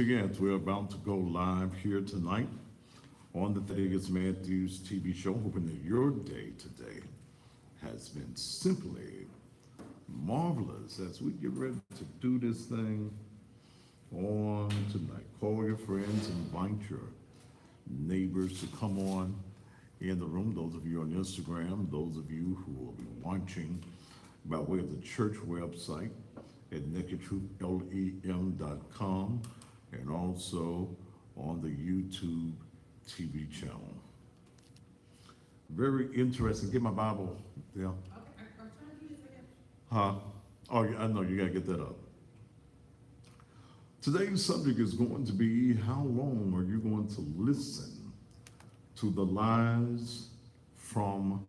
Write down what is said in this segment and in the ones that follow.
to you as we're about to go live here tonight on the Thaddeus Matthews TV show. Hoping that your day today has been simply marvelous as we get ready to do this thing on tonight. Call your friends, invite your neighbors to come on in the room. Those of you on Instagram, those of you who will be watching by way of the church website at nakedtruth.lem.com and also on the YouTube TV channel. Very interesting. Get my Bible there. Okay, I'm trying to use it. Huh? Oh, yeah, I know you gotta get that up. Today's subject is going to be, how long are you going to listen to the lies from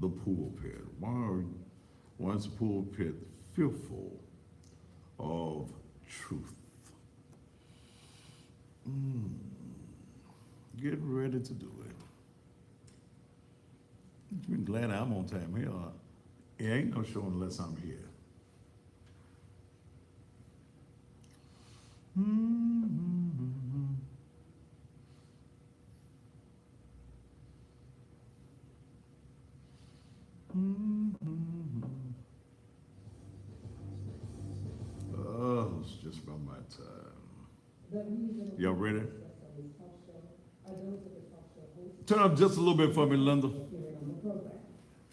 the pulpit? Why is the pulpit fearful of truth? Get ready to do it. I'm glad I'm on time here. It ain't no show unless I'm here. Oh, it's just about my time. Y'all ready? Turn up just a little bit for me, Linda.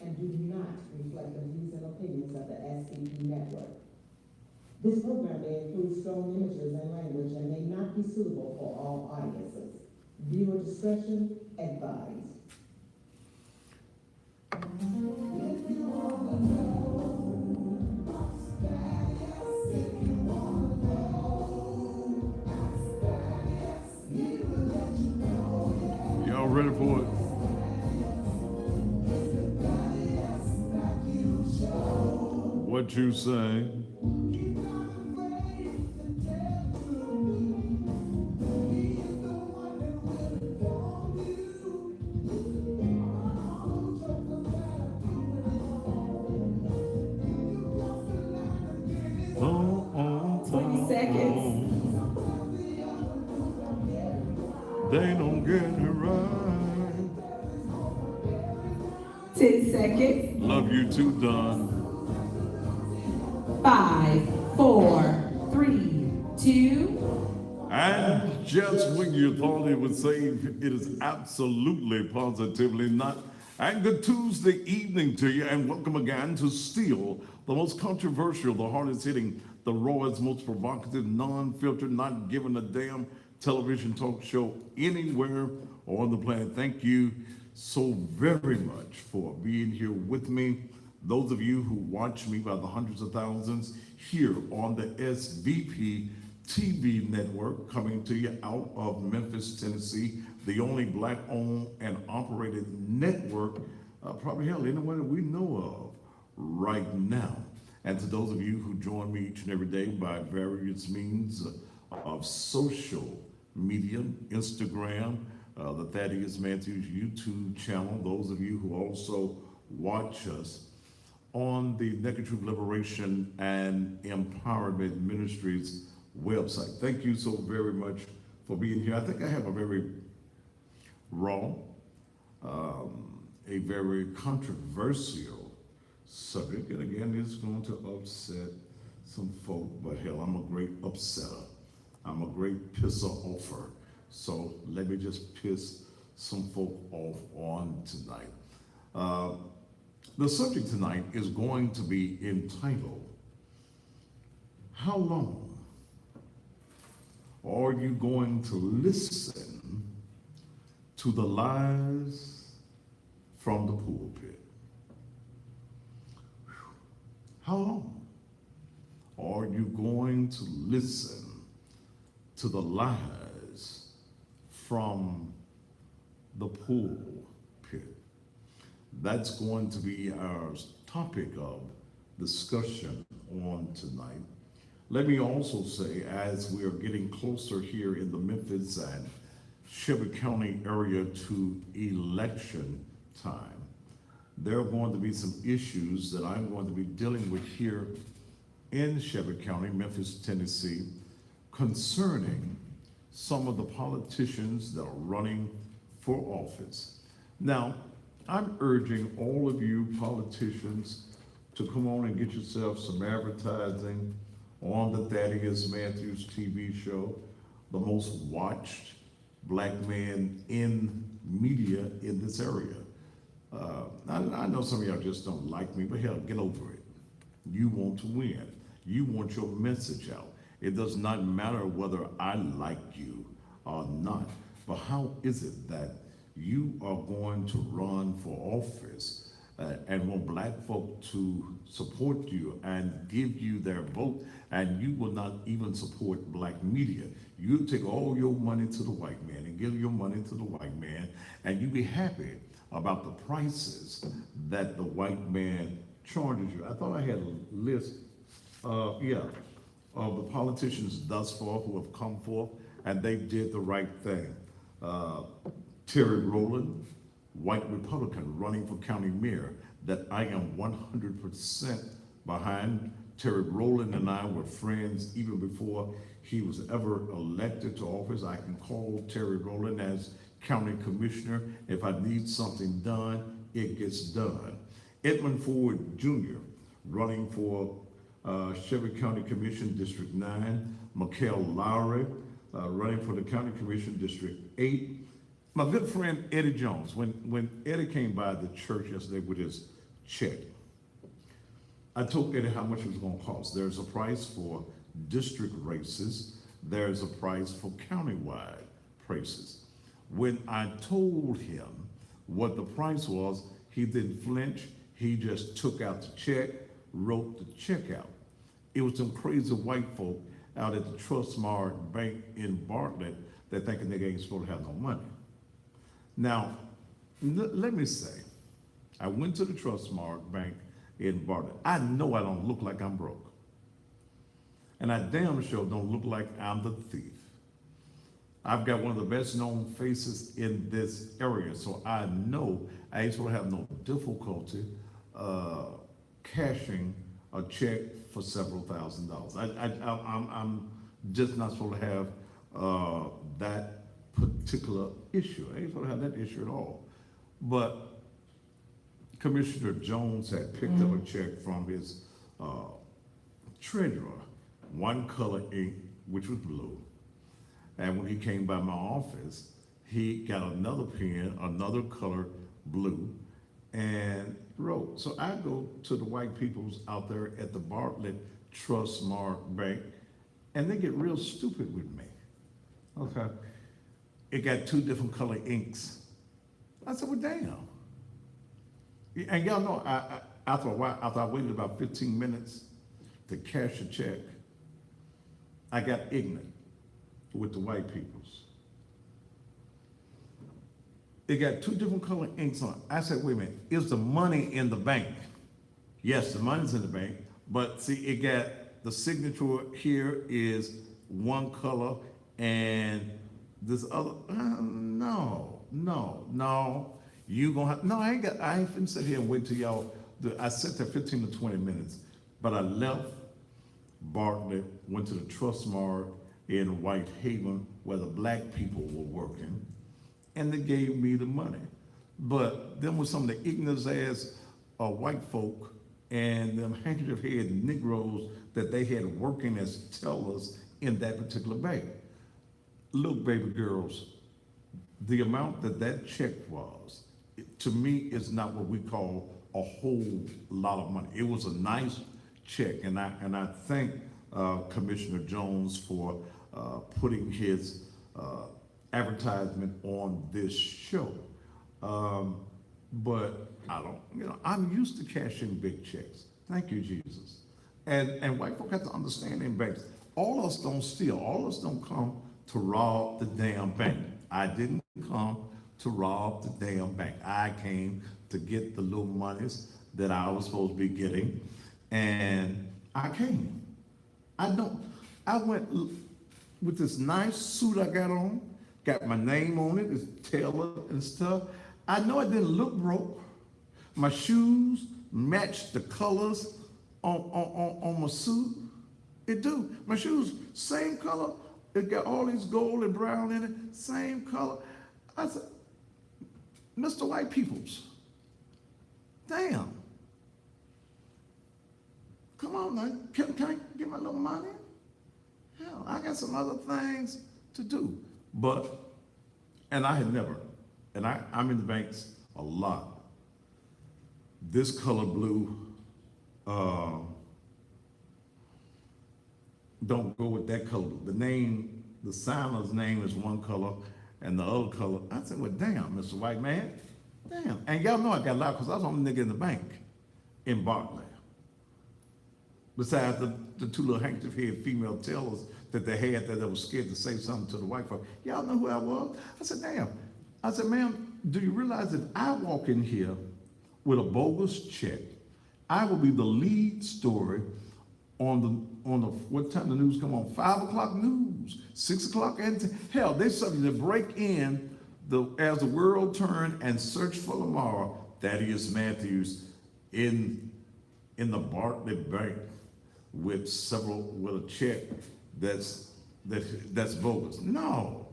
And do not reflect the views and opinions of the SCP network. This program may include strong images and language and may not be suitable for all audiences. Viewer discretion advised. Y'all ready for it? What you say? Oh, 20 seconds. They don't get it right. 10 seconds. Love you too, Don. 5, 4, 3, 2. And just when you thought it was safe, it is absolutely positively not. And good Tuesday evening to you, and welcome again to Still, the most controversial, the hardest hitting, the rawest, most provocative, non-filtered, not giving a damn television talk show anywhere on the planet. Thank you so very much for being here with me. Those of you who watch me by the hundreds of thousands here on the SVP TV network, coming to you out of Memphis, Tennessee, the only Black-owned and operated network, probably hell, anywhere that we know of right now. And to those of you who join me each and every day by various means of social media, Instagram, the Thaddeus Matthews YouTube channel, those of you who also watch us on the Naked Truth Liberation and Empowerment Ministries website. Thank you so very much for being here. I think I have a very raw, a very controversial subject, and again, it's going to upset some folk, but hell, I'm a great upsetter. I'm a great pisser offer. So let me just piss some folk off on tonight. The subject tonight is going to be entitled, how long are you going to listen to the lies from the pulpit? How long are you going to listen to the lies from the pulpit? That's going to be our topic of discussion on tonight. Let me also say, as we are getting closer here in the Memphis and Shelby County area to election time, there are going to be some issues that I'm going to be dealing with here in Shelby County, Memphis, Tennessee, concerning some of the politicians that are running for office. Now, I'm urging all of you politicians to come on and get yourself some advertising on the Thaddeus Matthews TV show, the most watched black man in media in this area. I know some of y'all just don't like me, but hell, get over it. You want to win. You want your message out. It does not matter whether I like you or not, but how is it that you are going to run for office and want black folk to support you and give you their vote, and you will not even support black media? You take all your money to the white man and give your money to the white man, and you be happy about the prices that the white man charges you. I thought I had a list, of the politicians thus far who have come forth, and they did the right thing. Terry Rowland, white Republican running for county mayor, that I am 100% behind. Terry Rowland and I were friends even before he was ever elected to office. I can call Terry Rowland as county commissioner. If I need something done, it gets done. Edmund Ford Jr. running for Shelby County Commission District 9. Mikhail Lowry running for the County Commission District 8. My good friend Eddie Jones, when Eddie came by the church yesterday with his check, I told Eddie how much it was going to cost. There's a price for district races. There's a price for countywide races. When I told him what the price was, he didn't flinch. He just took out the check, wrote the check out. It was some crazy white folk out at the Trustmark Bank in Bartlett that thinking they ain't supposed to have no money. Now, let me say, I went to the Trustmark Bank in Bartlett. I know I don't look like I'm broke. And I damn sure don't look like I'm the thief. I've got one of the best known faces in this area, so I know I ain't supposed to have no difficulty cashing a check for several $1,000s. I'm just not supposed to have that particular issue. I ain't supposed to have that issue at all. But Commissioner Jones had picked up a check from his treasurer, one color ink, which was blue. And when he came by my office, he got another pen, another color blue, and wrote. So I go to the white peoples out there at the Bartlett Trustmark Bank, and they get real stupid with me. Okay. It got two different color inks. I said, well, damn. And y'all know, after a while, after I waited about 15 minutes to cash a check, I got ignorant with the white peoples. It got two different color inks on it. I said, wait a minute, is the money in the bank? Yes, the money's in the bank, but see, it got the signature here is one color and this other, no. You gonna have, no, I ain't finna sit here and wait till y'all, I sat there 15 to 20 minutes, but I left Bartlett, went to the Trustmark in Whitehaven where the black people were working, and they gave me the money. But then with some of the ignorant ass white folk and them handkerchief head Negroes that they had working as tellers in that particular bank. Look, baby girls, the amount that check was, to me, is not what we call a whole lot of money. It was a nice check, and I thank Commissioner Jones for putting his advertisement on this show. But I don't, I'm used to cashing big checks. Thank you, Jesus. And white folk have to understand in banks, all of us don't steal. All of us don't come to rob the damn bank. I didn't come to rob the damn bank. I came to get the little monies that I was supposed to be getting, and I came. I went with this nice suit I got on, got my name on it, it's tailored and stuff. I know I didn't look broke. My shoes matched the colors on my suit. It do. My shoes, same color It got all these gold and brown in it, same color. I said, Mr. White Peoples, damn. Come on now, can I get my little money? Hell, I got some other things to do. But, and I had never, and I'm in the banks a lot. This color blue, don't go with that color. The name, the signer's name is one color, and the other color. I said, well, damn, Mr. White Man, damn. And y'all know I got a lot because I was the only nigga in the bank in Barclay. Besides the two little handkerchief head female tellers that they had that was scared to say something to the white folks. Y'all know who I was? I said, damn. I said, ma'am, do you realize if I walk in here with a bogus check, I will be the lead story on the what time the news come on? 5 o'clock news, 6 o'clock, and hell, they're something to break in as the world turn and search for Lamar. Thaddeus Matthews in the Barclay Bank with a check that's bogus. No.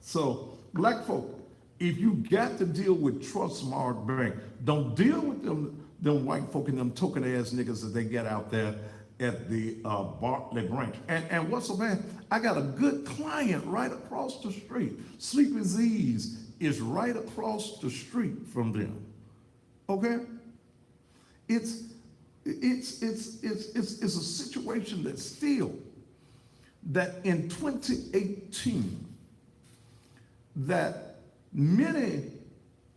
So black folk, if you got to deal with Trustmark Bank, don't deal with them white folk and them token ass niggas that they get out there at the Barclay branch. And what's so bad? I got a good client right across the street. Sleepy Z's is right across the street from them. Okay? It's a situation that still, that in 2018, that many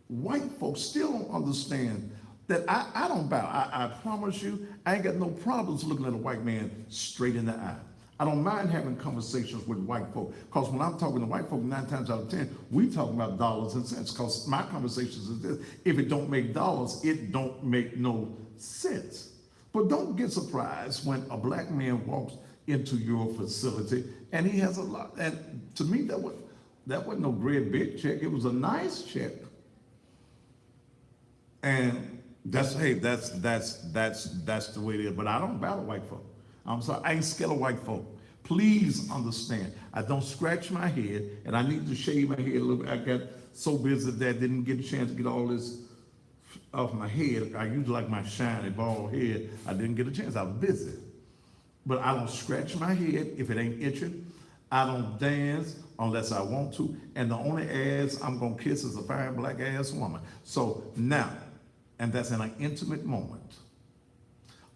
white folks still don't understand that I don't bow. I promise you, I ain't got no problems looking at a white man straight in the eye. I don't mind having conversations with white folk, because when I'm talking to white folk, 9 times out of 10, we talking about dollars and cents, because my conversations is this: if it don't make dollars, it don't make no sense. But don't get surprised when a black man walks into your facility and he has a lot. And to me, that wasn't no great big check. It was a nice check. And that's the way it is. But I don't battle white folk. I'm sorry, I ain't scared of white folk. Please understand, I don't scratch my head, and I need to shave my head a little bit. I got so busy that I didn't get a chance to get all this off my head. I usually like my shiny bald head. I didn't get a chance, I was busy. But I don't scratch my head if it ain't itching. I don't dance unless I want to. And the only ass I'm gonna kiss is a fine black ass woman. So now, and that's in an intimate moment.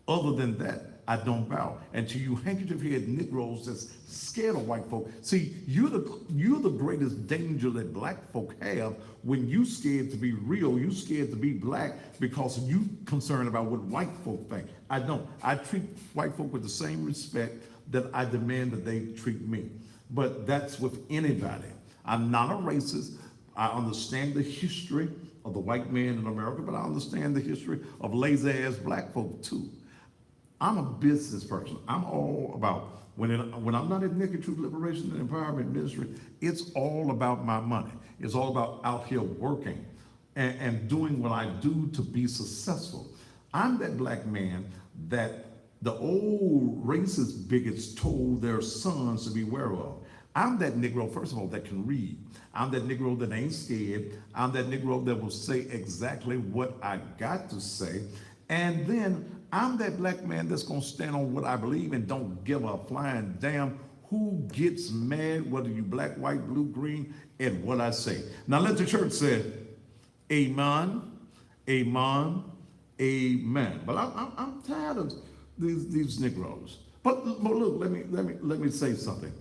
Other than that, I don't bow. And to you handkerchief head Negroes that's scared of white folk, see, you're the greatest danger that black folk have when you scared to be real, you scared to be black because you concerned about what white folk think. I don't. I treat white folk with the same respect that I demand that they treat me. But that's with anybody. I'm not a racist. I understand the history of the white man in America, but I understand the history of lazy ass black folk too. I'm a business person. I'm all about, when I'm not in Naked Truth Liberation and Empowerment Ministry, it's all about my money. It's all about out here working and doing what I do to be successful. I'm that black man that the old racist bigots told their sons to beware of. I'm that Negro, first of all, that can read. I'm that Negro that ain't scared. I'm that Negro that will say exactly what I got to say. And then I'm that black man that's gonna stand on what I believe and don't give a flying damn who gets mad, whether you black, white, blue, green, and what I say. Now let the church say, amen, amen, amen. But I'm tired of these Negroes. But look, let me say something.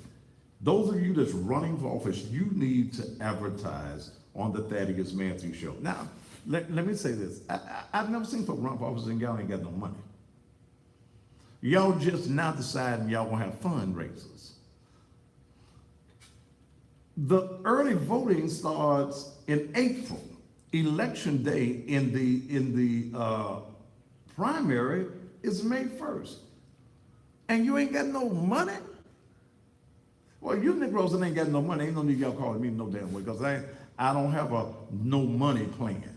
Those of you that's running for office, you need to advertise on the Thaddeus Matthews Show. Now, let me say this. I've never seen folks run for office and y'all ain't got no money. Y'all just now deciding y'all gonna have fundraisers. The early voting starts in April. Election day in the primary is May 1st. And you ain't got no money? Well, you Negroes that ain't got no money, ain't no need y'all calling me no damn way, because I don't have a no money plan.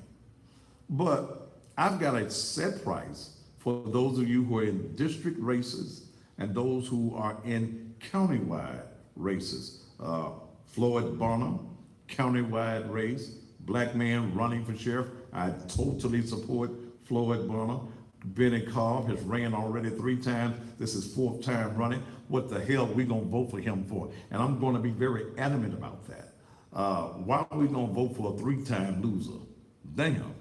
But I've got a set price for those of you who are in district races and those who are in countywide races. Floyd Bonham, countywide race, black man running for sheriff. I totally support Floyd Bonham. Benny Cobb has ran already 3 times. This is 4th time running. What the hell we gonna vote for him for? And I'm gonna be very adamant about that. Why are we gonna vote for a 3-time loser? Damn.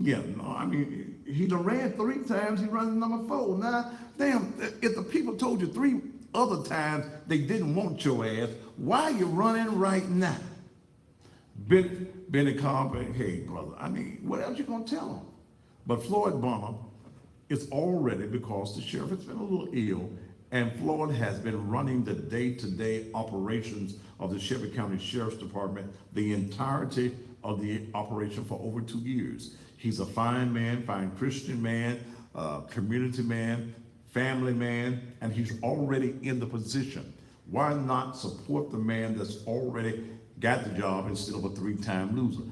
Yeah, no, I mean, he done ran 3 times, he running number 4. Now, damn, if the people told you 3 other times they didn't want your ass, why are you running right now? Benny Cobb, hey, brother, I mean, what else you gonna tell him? But Floyd Bonham is already, because the sheriff has been a little ill, and Floyd has been running the day-to-day operations of the Shelby County Sheriff's Department, the entirety of the operation for over 2 years. He's a fine man, fine Christian man, community man, family man, and he's already in the position. Why not support the man that's already got the job instead of a 3-time loser?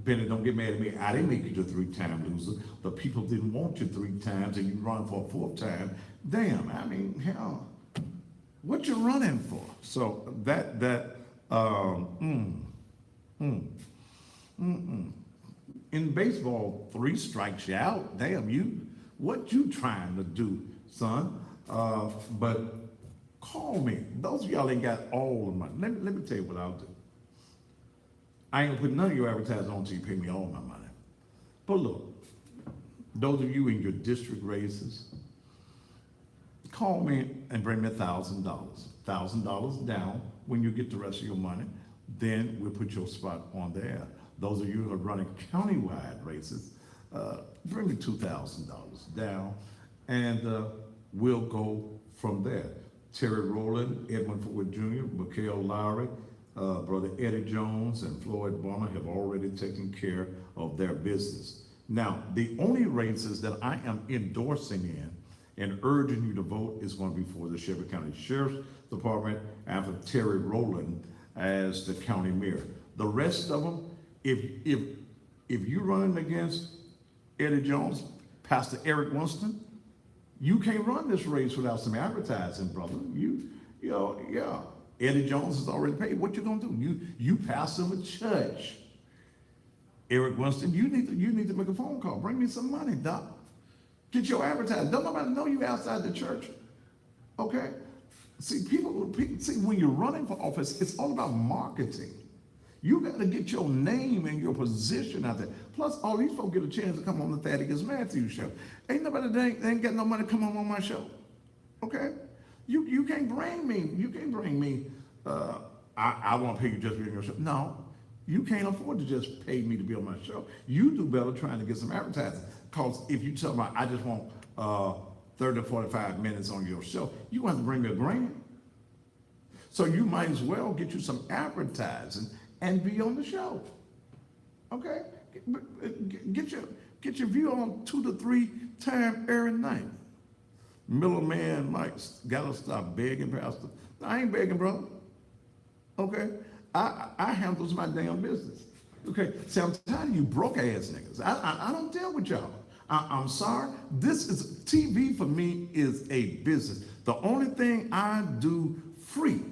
Benny, don't get mad at me. I didn't make you the 3-time loser. The people didn't want you 3 times and you run for a 4th time. Damn, I mean, hell, what you running for? So in baseball, 3 strikes you out. Damn, what you trying to do, son? But call me. Those of y'all ain't got all the money. Let me tell you what I'll do. I ain't gonna put none of your advertising on until you pay me all my money. But look, those of you in your district races, call me and bring me $1,000. $1,000 down when you get the rest of your money. Then we'll put your spot on there. Those of you who are running countywide races, bring me $2,000 down, and we'll go from there. Terry Rowland, Edmund Ford Jr., Mikhail Lowry, Brother Eddie Jones, and Floyd Bonner have already taken care of their business. Now, the only races that I am endorsing in and urging you to vote is going to be for the Shelby County Sheriff's Department and for Terry Rowland as the county mayor. The rest of them, if you're running against Eddie Jones, Pastor Eric Winston, you can't run this race without some advertising, brother. Yeah. Eddie Jones is already paid. What you gonna do? You pastor of a church. Eric Winston, you need to make a phone call. Bring me some money, doc. Get your advertising. Don't nobody know you outside the church. Okay? See, people see, when you're running for office, it's all about marketing. You got to get your name and your position out there. Plus, all these folks get a chance to come on the Thaddeus Matthews show. Ain't nobody that ain't got no money to come on my show. Okay? You can't bring me, I want to pay you just to be on your show. No, you can't afford to just pay me to be on my show. You do better trying to get some advertising. Because if you tell me, I just want 30 to 45 minutes on your show, you're going to have to bring me $1,000. So you might as well get you some advertising and be on the show. Okay? Get your view on 2 to 3 times every night. Miller man Mike gotta stop begging, Pastor. I ain't begging, brother. Okay? I handles my damn business. Okay? See, I'm tired of you broke ass niggas. I don't deal with y'all. I'm sorry. This is TV for me is a business. The only thing I do free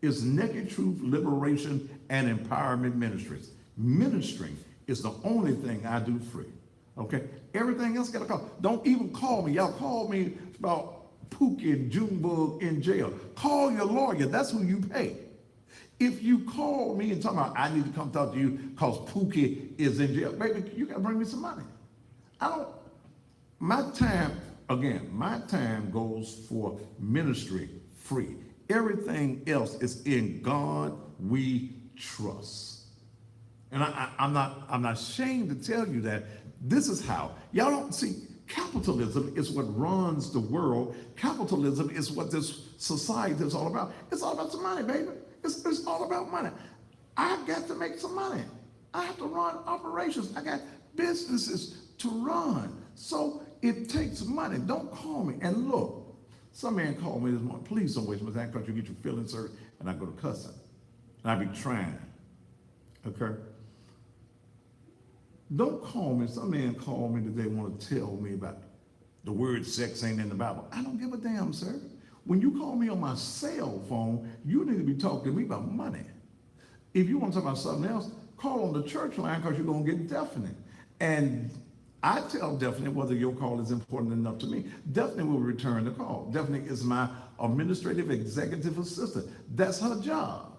is Naked Truth Liberation and Empowerment Ministries. Ministering is the only thing I do free. Okay? Everything else got to call. Don't even call me. Y'all call me about Pookie and Junebug in jail. Call your lawyer. That's who you pay. If you call me and talk about, I need to come talk to you because Pookie is in jail, baby, you got to bring me some money. My time goes for ministry free. Everything else is in God we trust. And I'm not ashamed to tell you that this is how. Y'all don't see, capitalism is what runs the world. Capitalism is what this society is all about. It's all about some money, baby. It's all about money. I got to make some money. I have to run operations. I got businesses to run. So it takes money. Don't call me. And look, some man called me this morning. Please don't waste my time because you get your feelings hurt and I go to cussing. And I be trying. Okay? Don't call me. Some man called me today want to tell me about the word sex ain't in the Bible. I don't give a damn, sir. When you call me on my cell phone, you need to be talking to me about money. If you want to talk about something else, call on the church line because you're going to get definite. And I tell Definite whether your call is important enough to me. Definite will return the call. Definite is my administrative executive assistant. That's her job.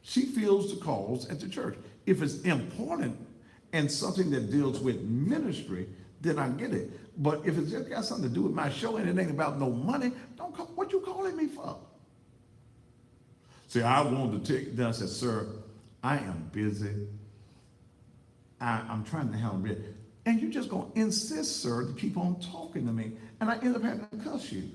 She fields the calls at the church. If it's important and something that deals with ministry, then I get it. But if it's just got something to do with my show and it ain't about no money, don't call, what you calling me for? See, I wanted to take, then I said, sir, I am busy. I'm trying to handle it. And you're just going to insist, sir, to keep on talking to me. And I end up having to cuss you.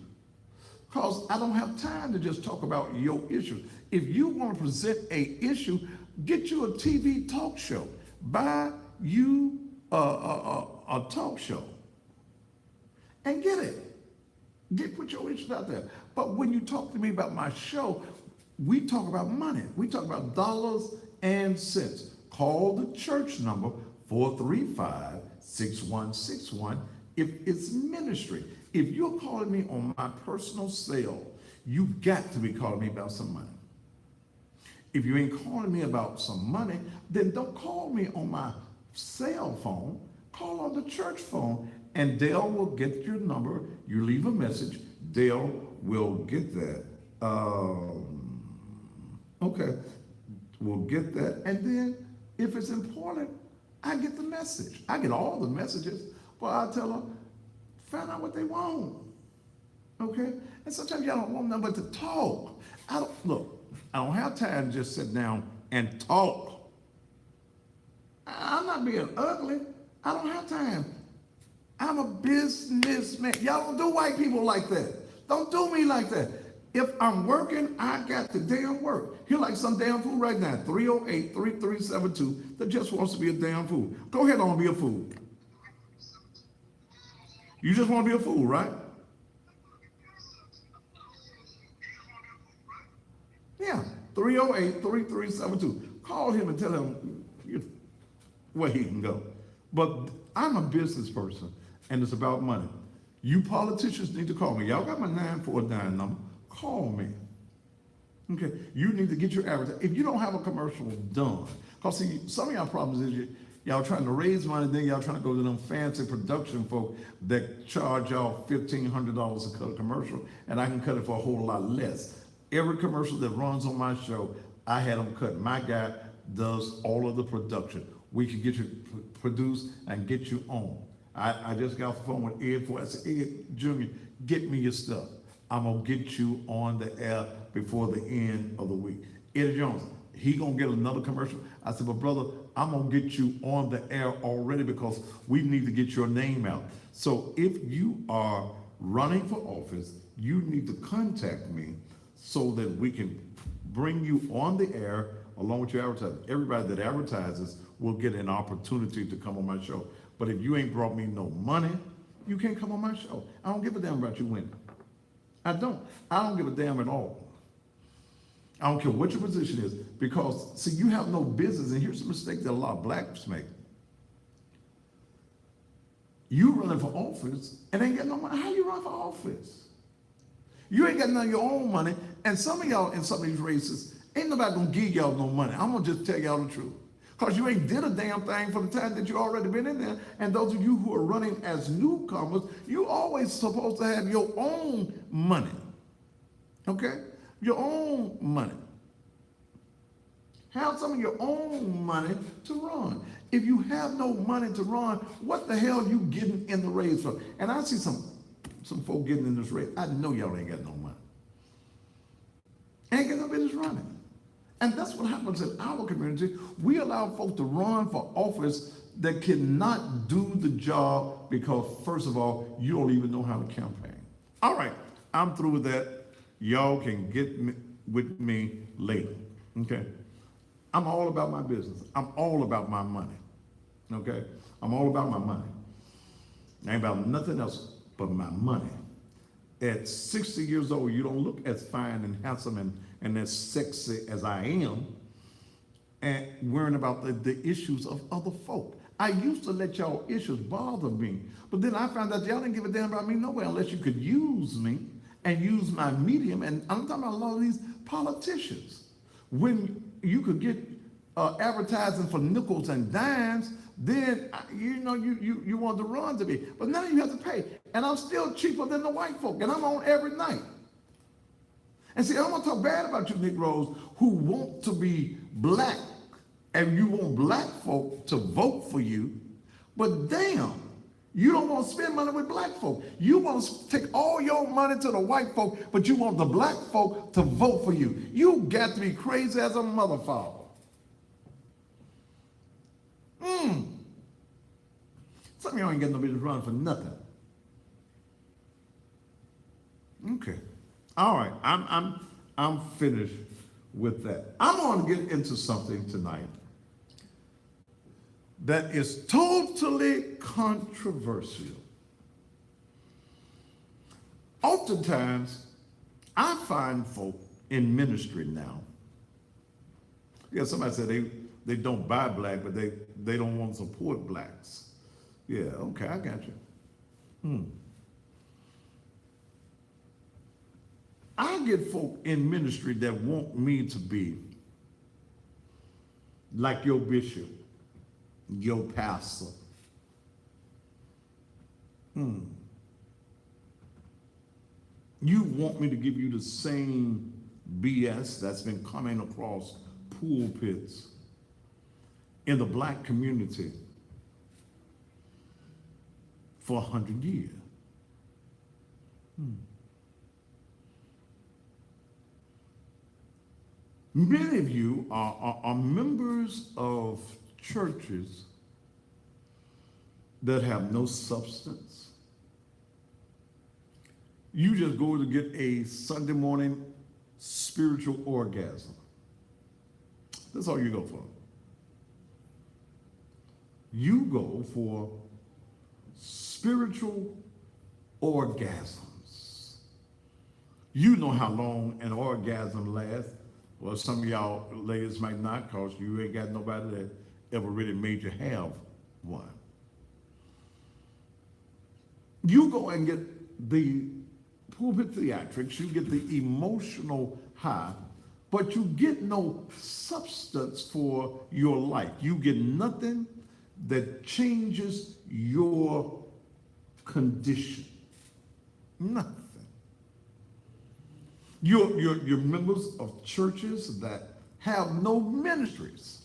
Because I don't have time to just talk about your issue. If you want to present a issue, get you a TV talk show. Buy you a talk show. And get it. Put your issues out there. But when you talk to me about my show, we talk about money. We talk about dollars and cents. Call the church number 435-6161 if it's ministry. If you're calling me on my personal cell, you got to be calling me about some money. If you ain't calling me about some money, then don't call me on my cell phone. Call on the church phone, and Dale will get your number. You leave a message, Dale will get that. Okay, we'll get that. And then if it's important, I get the message. I get all the messages, but I tell them, find out what they want. Okay? And sometimes y'all don't want nothing but to talk. I don't have time to just sit down and talk. I'm not being ugly. I don't have time. I'm a businessman. Y'all don't do white people like that. Don't do me like that. If I'm working, I got to damn work. You're like some damn fool right now, 308-3372, that just wants to be a damn fool. Go ahead on and be a fool. You just want to be a fool, right? Yeah, 308-3372. Call him and tell him where he can go. But I'm a business person, and it's about money. You politicians need to call me. Y'all got my 949 number. Call me. Okay, you need to get your advertising. If you don't have a commercial done, because see, some of y'all problems is y'all trying to raise money, then y'all trying to go to them fancy production folk that charge y'all $1,500 to cut a commercial, and I can cut it for a whole lot less. Every commercial that runs on my show, I had them cut. My guy does all of the production. We can get you produced and get you on. I just got off the phone with Ed Ford. I said, Ed Jr., get me your stuff. I'm going to get you on the air before the end of the week. Eddie Jones, he going to get another commercial. I said, but brother, I'm going to get you on the air already because we need to get your name out. So if you are running for office, you need to contact me so that we can bring you on the air along with your advertising. Everybody that advertises will get an opportunity to come on my show. But if you ain't brought me no money, you can't come on my show. I don't give a damn about you winning. I don't give a damn at all. I don't care what your position is, because see, you have no business, and here's a mistake that a lot of blacks make. You running for office and ain't got no money. How you run for office? You ain't got none of your own money, and some of y'all in some of these races, ain't nobody gonna give y'all no money. I'm gonna just tell y'all the truth. Because you ain't did a damn thing for the time that you already been in there. And those of you who are running as newcomers, you always supposed to have your own money. Okay? Your own money. Have some of your own money to run. If you have no money to run, what the hell are you getting in the race for? And I see some folk getting in this race. I know y'all ain't got no money. Ain't got no business running. And that's what happens in our community. We allow folks to run for office that cannot do the job because, first of all, you don't even know how to campaign. All right, I'm through with that. Y'all can get with me later, okay? I'm all about my business. I'm all about my money, okay? I'm all about my money. I ain't about nothing else but my money. At 60 years old, you don't look as fine and handsome and as sexy as I am, and worrying about the issues of other folk. I used to let y'all issues bother me, but then I found out y'all didn't give a damn about me no way unless you could use me and use my medium. And I'm talking about a lot of these politicians. When you could get advertising for nickels and dimes, then you wanted to run to me. But now you have to pay, and I'm still cheaper than the white folk, and I'm on every night. And see, I don't want to talk bad about you Negroes who want to be black, and you want black folk to vote for you, but damn, you don't want to spend money with black folk. You want to take all your money to the white folk, but you want the black folk to vote for you. You got to be crazy as a motherfucker. Some of y'all ain't getting no business run for nothing. Okay. All right. I'm finished with that. I'm going to get into something tonight that is totally controversial. Oftentimes, I find folk in ministry now. Yeah, somebody said they don't buy black, but they don't want to support blacks. Yeah, okay, I got you. I get folk in ministry that want me to be like your bishop, your pastor. You want me to give you the same BS that's been coming across pulpits in the black community for 100 years. Many of you are members of churches that have no substance. You just go to get a Sunday morning spiritual orgasm. That's all you go for. You go for spiritual orgasms. You know how long an orgasm lasts. Well, some of y'all ladies might not, because you ain't got nobody that ever really made you have one. You go and get the pulpit theatrics, you get the emotional high, but you get no substance for your life. You get nothing that changes your condition. Nothing. You're members of churches that have no ministries.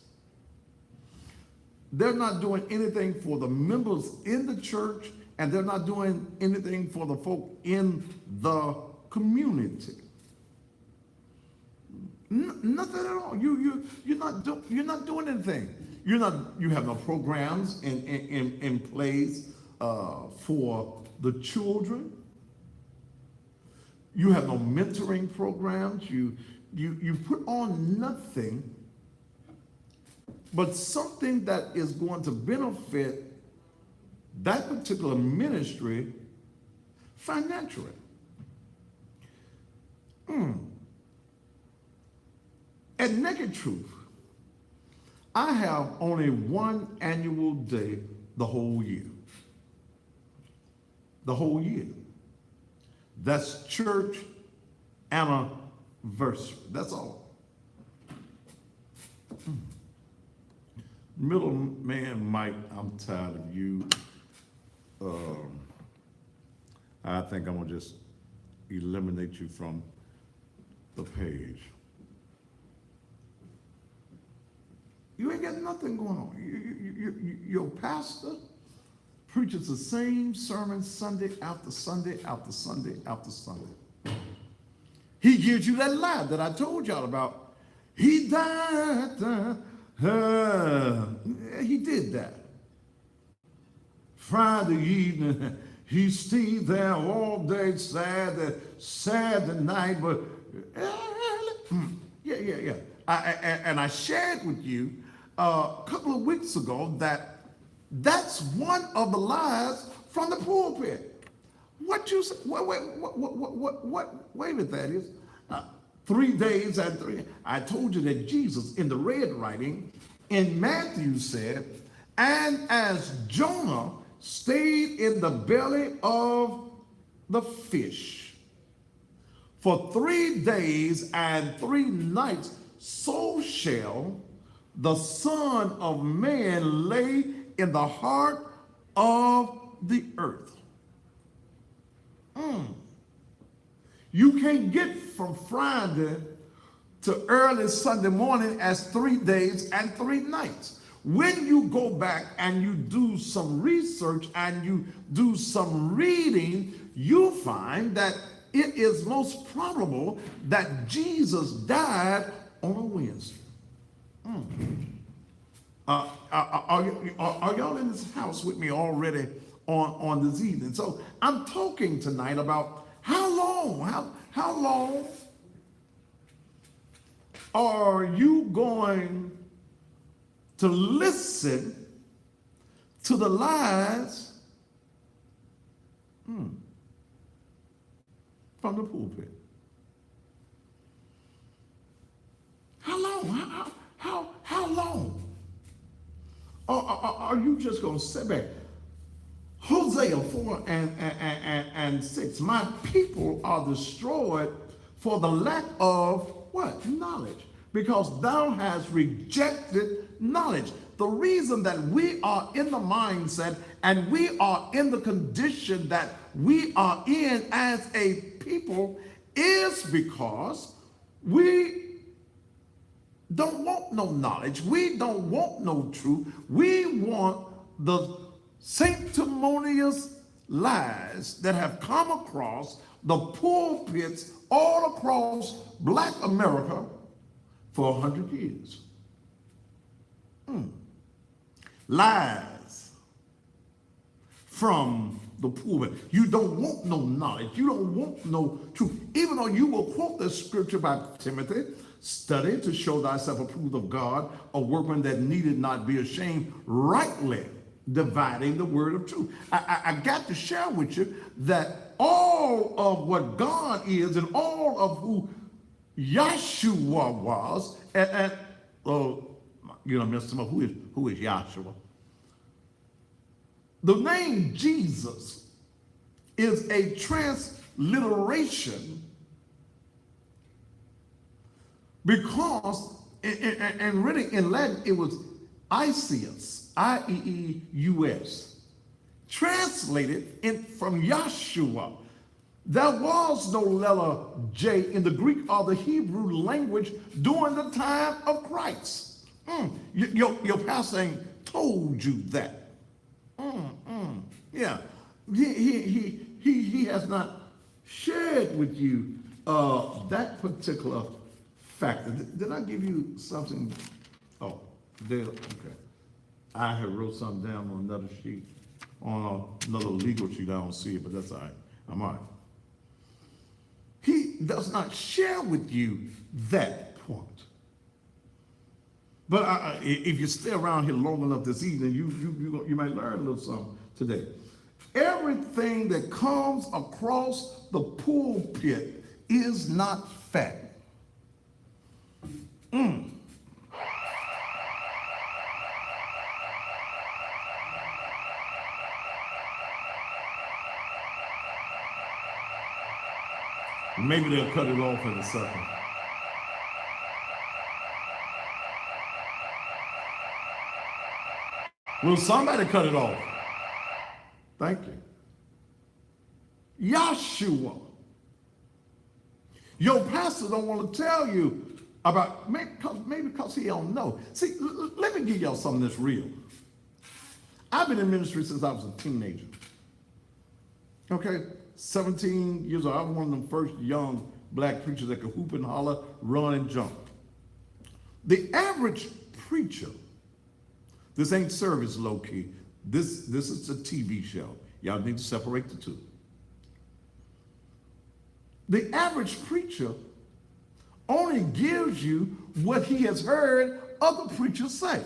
They're not doing anything for the members in the church, and they're not doing anything for the folk in the community. Nothing at all. You're not doing anything. You have no programs in place for the children. You have no mentoring programs. You put on nothing but something that is going to benefit that particular ministry financially. At Naked Truth, I have only one annual day the whole year. The whole year. That's church anniversary. That's all. Middleman Mike, I'm tired of you. I think I'm going to just eliminate you from the page. You ain't got nothing going on. Your pastor preaches the same sermon Sunday after Sunday after Sunday after Sunday. He gives you that lie that I told y'all about. He died. He did that. Friday evening, he stayed there all day, Saturday night, but yeah. And I shared with you a couple of weeks ago that that's one of the lies from the pulpit. What you say? Wait a minute, that is 3 days and I told you that Jesus in the red writing in Matthew said And as Jonah stayed in the belly of the fish for 3 days and 3 nights, so shall the Son of Man lay in the heart of the earth. You can't get from Friday to early Sunday morning as 3 days and 3 nights. When you go back and you do some research and you do some reading, you find that it is most probable that Jesus died on a Wednesday. Are y'all in this house with me already on this evening? So I'm talking tonight about how long are you going to listen to the lies from the pulpit? How long? How long? Are you just going to sit back? Hosea 4 and 6. My people are destroyed for the lack of what? Knowledge. Because thou hast rejected knowledge. The reason that we are in the mindset and we are in the condition that we are in as a people is because we don't want no knowledge. We don't want no truth. We want the sanctimonious lies that have come across the pulpits all across Black America for 100 years. Lies from the pulpit. You don't want no knowledge. You don't want no truth. Even though you will quote the scripture by Timothy, study to show thyself approved of God, a workman that needed not be ashamed, rightly dividing the word of truth. I got to share with you that all of what God is and all of who Yahshua was, Mr. Mo, who is Yahshua? The name Jesus is a transliteration because, and really in Latin, it was Iseus, I-E-E-U-S, translated from Yahshua. There was no letter J in the Greek or the Hebrew language during the time of Christ. Your pastor ain't told you that. Yeah, he has not shared with you that particular factor. Did I give you something? Oh, did okay. I had wrote something down on another sheet, on another legal sheet. I don't see it, but that's all right. I'm all right. He does not share with you that point. But if you stay around here long enough this evening, you might learn a little something today. Everything that comes across the pulpit is not fact. Maybe they'll cut it off in a second. Will somebody cut it off? Thank you. Yahshua. Your pastor don't want to tell you about, maybe because he don't know. See, let me give y'all something that's real. I've been in ministry since I was a teenager. Okay, 17 years old. I was one of them first young black preachers that could hoop and holler, run and jump. The average preacher, this ain't service low key. This is a TV show. Y'all need to separate the two. The average preacher only gives you what he has heard other preachers say.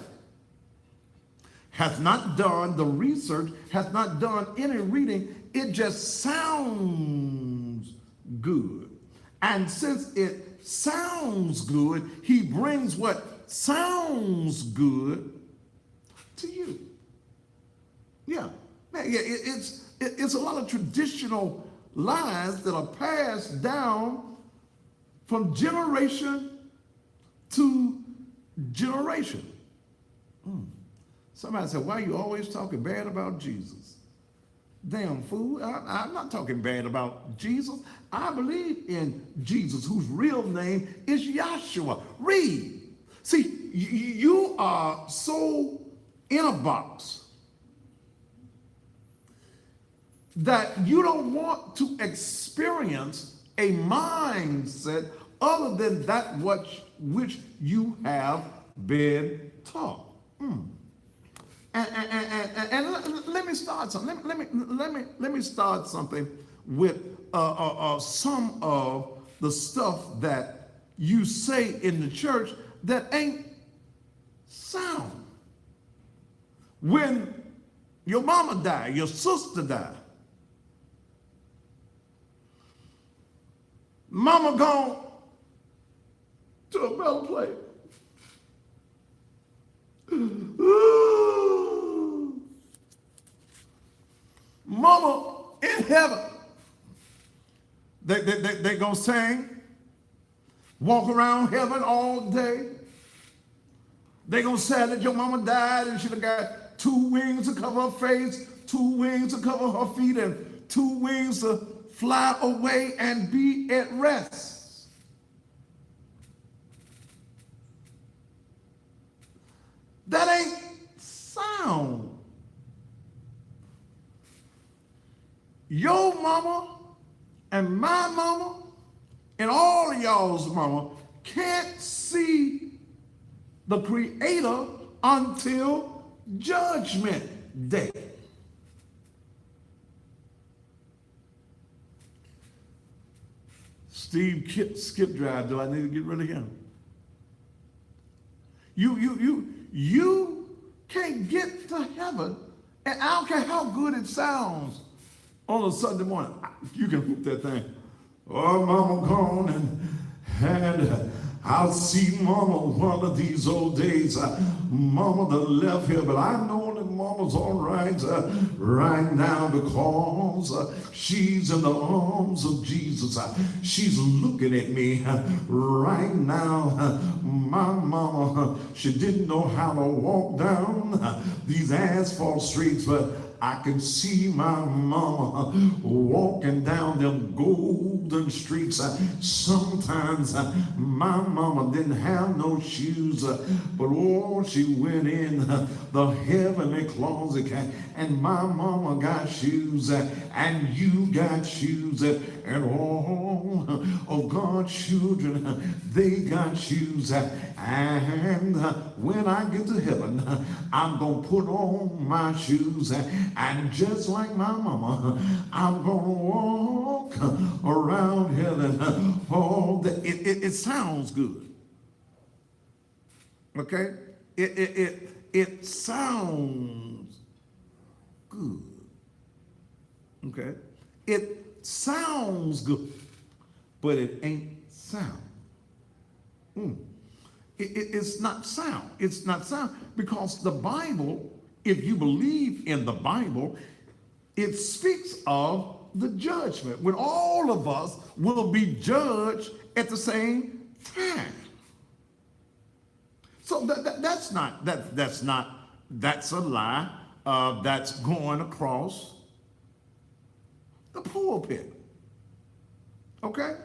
Has not done the research, has not done any reading. It just sounds good. And since it sounds good, he brings what sounds good to you. Yeah, man, yeah, it's a lot of traditional lies that are passed down from generation to generation. Somebody said, why are you always talking bad about Jesus? Damn fool, I'm not talking bad about Jesus. I believe in Jesus, whose real name is Yahshua. Read. See, you are so in a box that you don't want to experience a mindset other than that which you have been taught. And let me start something. Let me start something with some of the stuff that you say in the church that ain't sound. When your mama died, your sister died, mama gone to a better place. Mama in heaven. They gonna sing, walk around heaven all day. They gonna say that your mama died and she got 2 wings to cover her face, 2 wings to cover her feet, and 2 wings to fly away and be at rest. That ain't sound. Your mama and my mama and all of y'all's mama can't see the Creator until Judgment Day. Steve Skipdrive, do I need to get rid of him? You can't get to heaven, and I don't care how good it sounds on a Sunday morning. You can hoop that thing. Oh, mama gone and I'll see mama one of these old days. Mama done left here, but I know that mama's all right right now because she's in the arms of Jesus. She's looking at me right now. My mama, she didn't know how to walk down these asphalt streets, but I can see my mama walking down them golden streets. Sometimes my mama didn't have no shoes, but oh, she went in the heavenly closet, and my mama got shoes, and you got shoes, and all of God's children, they got shoes. And when I get to heaven, I'm going to put on my shoes, and just like my mama, I'm going to walk around heaven all day. It sounds good. Okay? It sounds good. Okay? It sounds good, but it ain't sound. It's not sound. It's not sound because the Bible, if you believe in the Bible, it speaks of the judgment when all of us will be judged at the same time. So that's a lie that's going across the pulpit. Okay?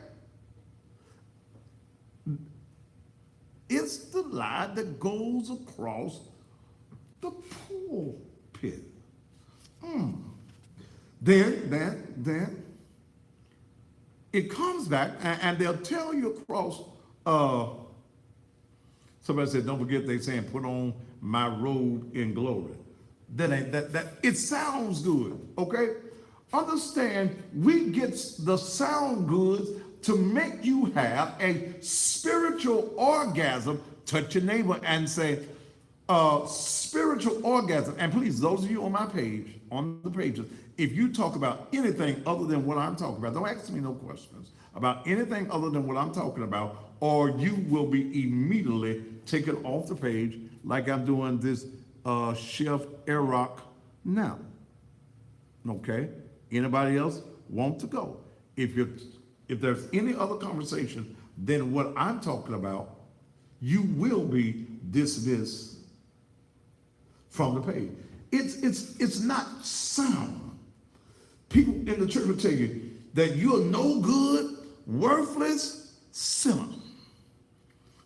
It's the lie that goes across the pulpit. Then it comes back and they'll tell you across. Somebody said, "Don't forget they saying put on my robe in glory." That ain't that. It sounds good, okay? Understand, we get the sound goods to make you have a spiritual orgasm. Touch your neighbor and say, spiritual orgasm. And please, those of you on my page, on the pages, if you talk about anything other than what I'm talking about, don't ask me no questions about anything other than what I'm talking about, or you will be immediately taken off the page like I'm doing this Chef Iraq now. Okay? Anybody else want to go? If there's any other conversation than what I'm talking about, you will be dismissed from the page. It's not sound. People in the church will tell you that you're no good, worthless sinner.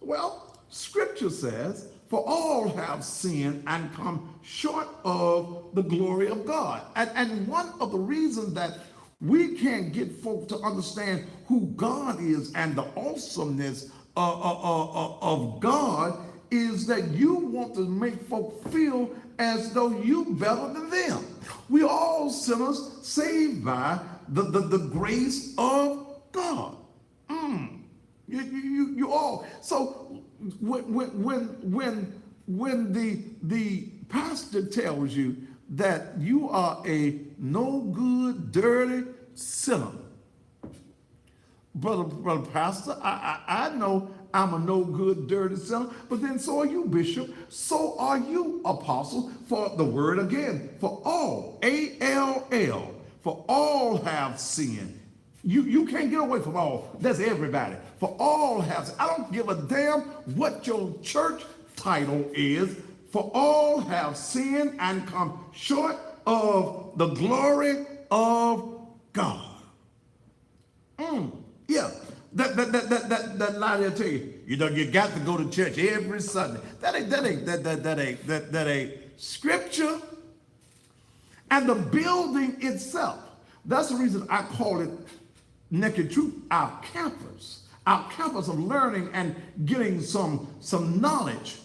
Well, Scripture says, for all have sinned and come short of the glory of God. And one of the reasons that we can't get folks to understand who God is and the awesomeness of God is that you want to make folk feel as though you better than them. We are all sinners saved by the grace of God. You all. So when the pastor tells you that you are a no good, dirty sinner, brother pastor, I know I'm a no good, dirty sinner, but then so are you, bishop. So are you, apostle. For the word again, for all, A-L-L, for all have sinned. You can't get away from all. That's everybody. For all have sinned. I don't give a damn what your church title is. For all have sinned and come short of the glory of God. Yeah, that lie they'll tell you. You know, you got to go to church every Sunday. That ain't scripture. And the building itself. That's the reason I call it Naked Truth, our campus of learning and getting some knowledge.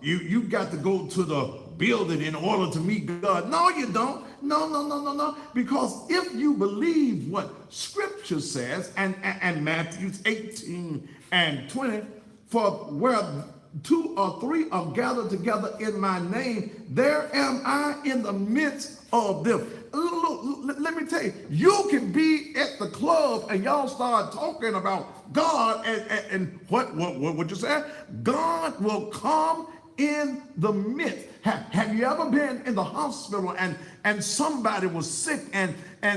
You got to go to the building in order to meet God. No, you don't. No. Because if you believe what Scripture says, and Matthew 18 and 20, for where 2 or 3 are gathered together in my name, there am I in the midst of them. Look, let me tell you, you can be at the club and y'all start talking about God and what you say? God will come in the midst. Have you ever been in the hospital and somebody was sick and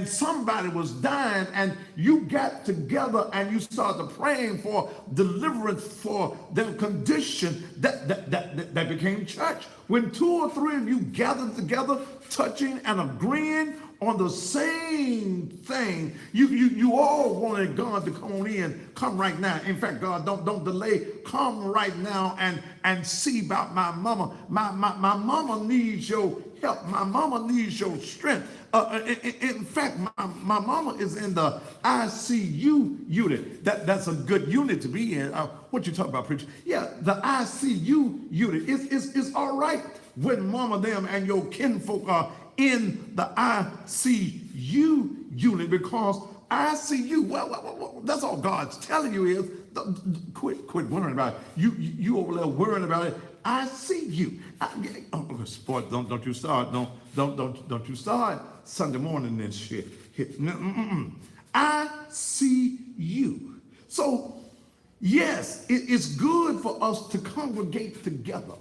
somebody was dying and you got together and you started praying for deliverance for their condition? That became church. When 2 or 3 of you gathered together, touching and agreeing on the same thing, you all wanted God to come on in, come right now. In fact, God, don't delay, come right now and see about my mama. My mama needs your help. My mama needs your strength. In fact, my mama is in the ICU unit. That's a good unit to be in. What you talking about, preacher? Yeah, the ICU unit. It's all right when mama, them, and your kinfolk are in the ICU unit, because ICU, well, that's all God's telling you is, quit worrying about it. You over there worrying about it. I see you. Sport, don't you start. Don't you start Sunday morning and shit. I see you. So yes, it's good for us to congregate together.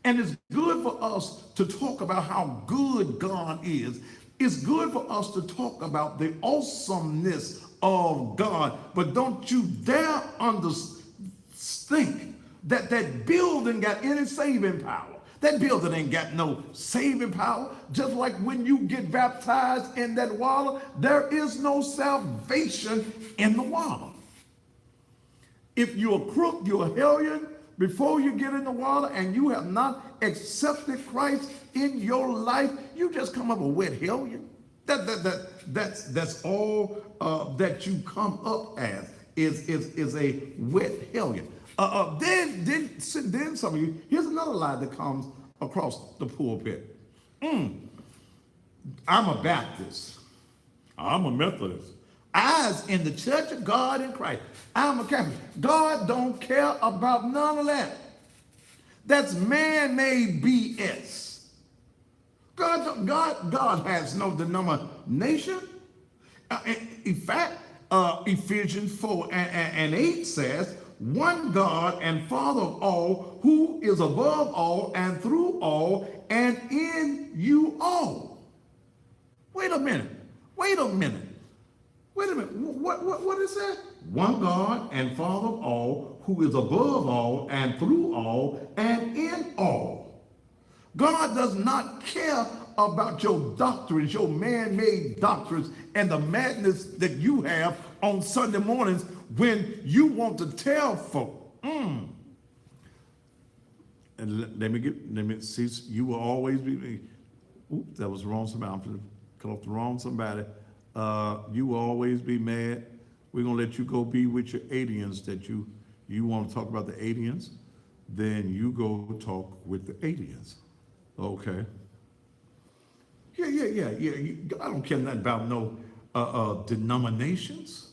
And it's good for us to talk about how good God is. It's good for us to talk about the awesomeness of God. But don't you dare think that building got any saving power. That building ain't got no saving power. Just like when you get baptized in that water, there is no salvation in the water. If you're a crook, you're a hellion, before you get in the water and you have not accepted Christ in your life, you just come up a wet hellion. That's all that you come up as is a wet hellion. Then some of you, here's another lie that comes across the pulpit. I'm a Baptist. I'm a Methodist. I's in the Church of God in Christ. I'm a Catholic. God don't care about none of that. That's man-made BS. God has no denomination. In fact, Ephesians 4 and 8 says, one God and Father of all, who is above all and through all and in you all. Wait a minute. Wait a minute. Wait a minute. What is that? One God and Father of all, who is above all and through all and in all. God does not care about your doctrines, your man-made doctrines, and the madness that you have on Sunday mornings when you want to tell folk. And let me see, you will always be, oops, that was the wrong somebody. I'm going to cut off the wrong somebody. You will always be mad. We're going to let you go be with your aliens that you want to talk about the aliens. Then you go talk with the aliens. Okay. Yeah. I don't care nothing about no denominations.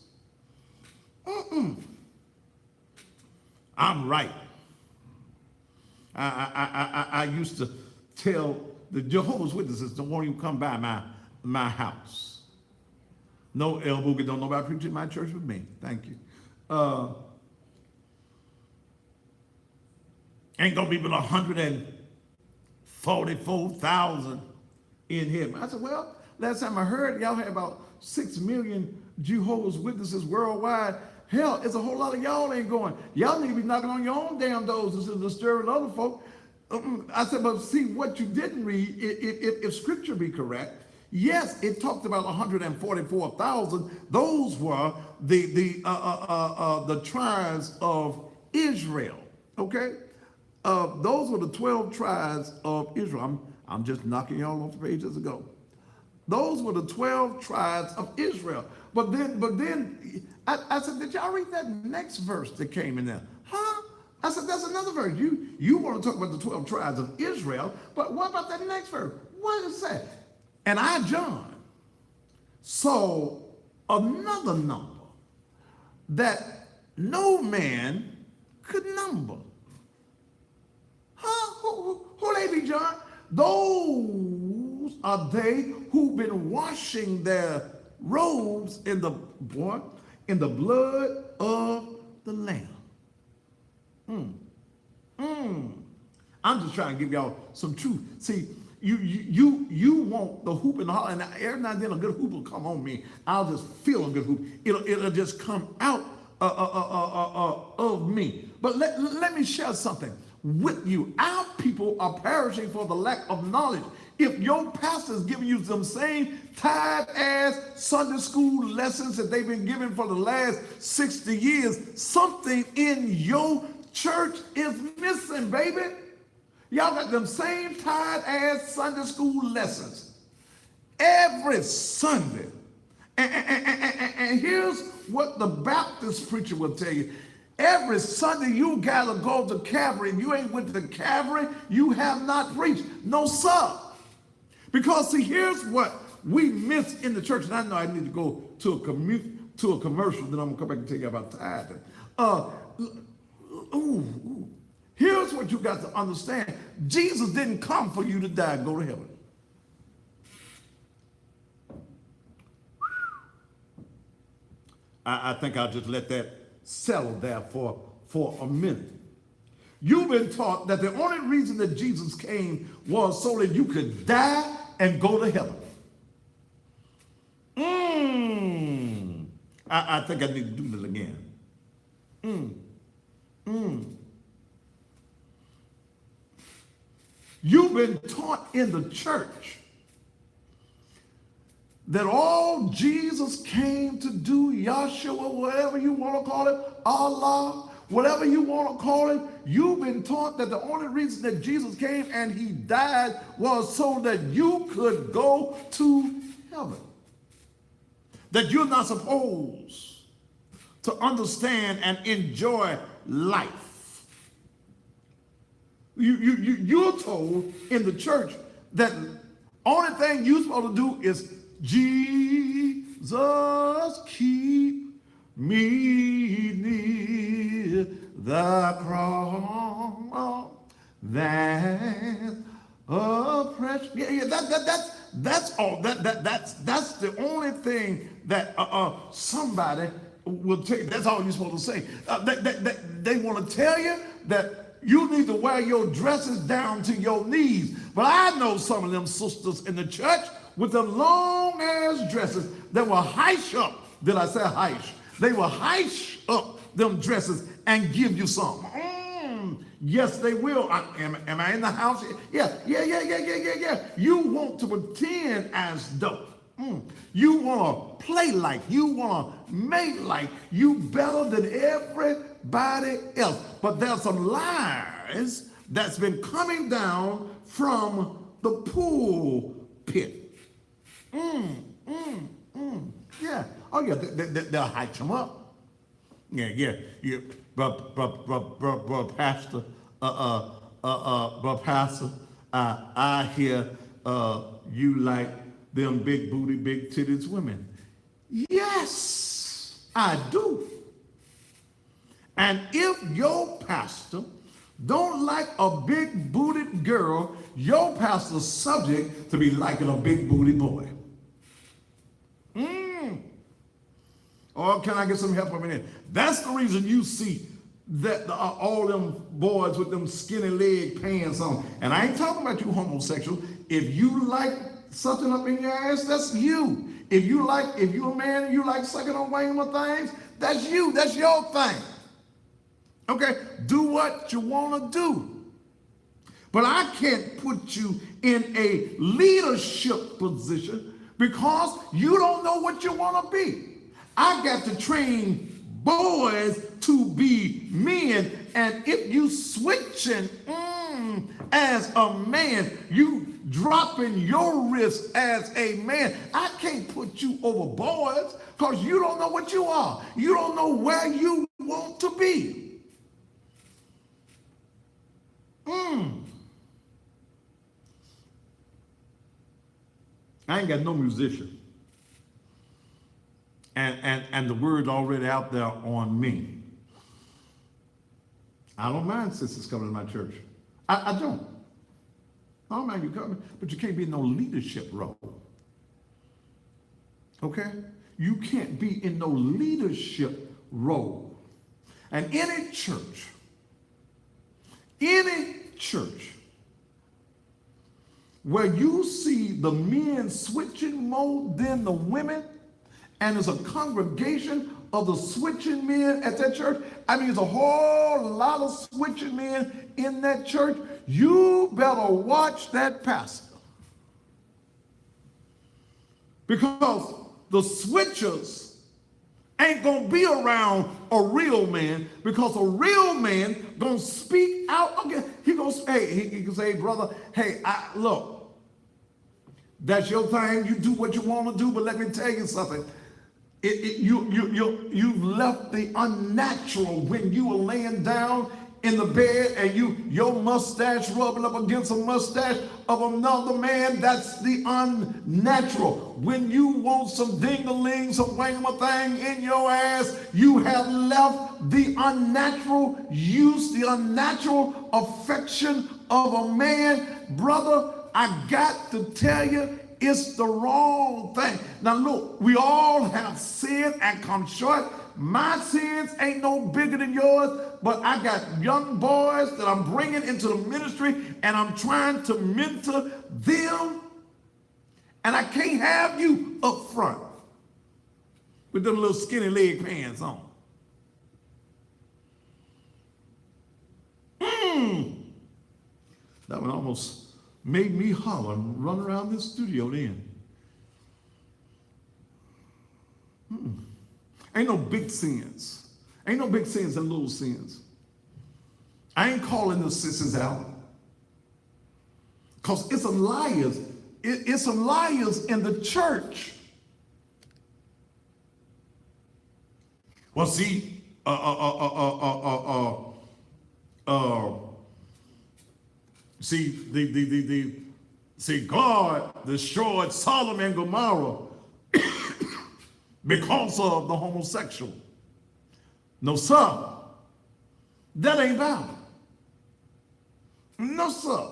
I'm right. I used to tell the Jehovah's Witnesses don't want you to come by my house. No elbow, don't nobody preach in my church with me. Thank you. Ain't gonna be but 144,000 in heaven. I said, well, last time I heard, y'all had about 6 million Jehovah's Witnesses worldwide. Hell, it's a whole lot of y'all ain't going. Y'all need to be knocking on your own damn doors instead of disturbing other folk. I said, but see, what you didn't read, if scripture be correct, yes, it talked about 144,000. Those were the tribes of Israel, okay? Those were the 12 tribes of Israel. I'm just knocking y'all off the page as I go. Those were the 12 tribes of Israel. But then I said, did y'all read that next verse that came in there? Huh? I said, that's another verse. You want to talk about the 12 tribes of Israel, but what about that next verse? What is that? And I, John, saw another number that no man could number. Huh? Who they be, John? Those are they who've been washing their robes in the blood of the Lamb. I'm just trying to give y'all some truth. See, you want the hoop and the holler, and every now and then a good hoop will come on me. I'll just feel a good hoop. It'll just come out of me. But let me share something with you. Our people are perishing for the lack of knowledge. If your pastor is giving you some same tired-ass Sunday school lessons that they've been giving for the last 60 years, something in your church is missing, baby. Y'all got them same tired-ass Sunday school lessons every Sunday. And here's what the Baptist preacher will tell you. Every Sunday you gotta go to Calvary, and you ain't went to Calvary, you have not preached. No, sir. Because see, here's what we miss in the church, and I know I need to go to a commercial, then I'm gonna come back and tell you about tithing. Here's what you got to understand. Jesus didn't come for you to die and go to heaven. I think I'll just let that settle there for a minute. You've been taught that the only reason that Jesus came was so that you could die and go to heaven. I think I need to do this again. You've been taught in the church that all Jesus came to do, Yahshua, whatever you want to call it, Allah, whatever you want to call it, you've been taught that the only reason that Jesus came and he died was so that you could go to heaven. That you're not supposed to understand and enjoy life. You're told in the church that only thing you're supposed to do is Jesus, keep me near the cross. That's a precious. That's all. That's the only thing that somebody will tell you. That's all you're supposed to say. They want to tell you that you need to wear your dresses down to your knees. But I know some of them sisters in the church with the long ass dresses that will heish up. Did I say heish? They will heish up them dresses and give you some. Yes, they will. Am I in the house? Yeah. You want to pretend as though. You want to play like, you want to make like you better than everybody else. But there's some lies that's been coming down from the pulpit. Yeah. Oh, yeah. They'll hype them up. Yeah. But Pastor, Pastor, I hear you like them big booty, big titties women. Yes, I do. And if your pastor don't like a big booted girl, your pastor's subject to be liking a big booty boy. Or can I get some help from it? That's the reason you see that all them boys with them skinny leg pants on. And I ain't talking about you homosexual. If you like something up in your ass, that's you. If you're a man and you like sucking on wangler things, that's you. That's your thing. Okay? Do what you want to do. But I can't put you in a leadership position because you don't know what you want to be. I got to train boys to be men, and if you switching as a man, you dropping your risk as a man. I can't put you over boys because you don't know what you are. You don't know where you want to be. I ain't got no musician. And the word's already out there on me. I don't mind sisters coming to my church. I don't. I don't mind you coming, but you can't be in no leadership role. Okay? You can't be in no leadership role. And any church where you see the men switching more than the women, and there's a congregation of the switching men at that church, I mean, there's a whole lot of switching men in that church, you better watch that pastor. Because the switchers ain't gonna be around a real man, because a real man gonna speak out. Okay, he can say, brother, hey, look, that's your thing. You do what you want to do, but let me tell you something. You've left the unnatural when you were laying down in the bed and your mustache rubbing up against a mustache of another man. That's the unnatural. When you want some ding-a-ling, some wangama thing in your ass, you have left the unnatural use, the unnatural affection of a man. Brother, I got to tell you, it's the wrong thing. Now look, we all have sinned and come short. My sins ain't no bigger than yours, but I got young boys that I'm bringing into the ministry and I'm trying to mentor them. And I can't have you up front with them little skinny leg pants on. That one almost made me holler and run around this studio then. Ain't no big sins. Ain't no big sins and little sins. I ain't calling the sisters out. Because it's some liars. It's some liars in the church. Well, see, See, God destroyed Sodom and Gomorrah because of the homosexual. No, sir. That ain't Bible. No, sir.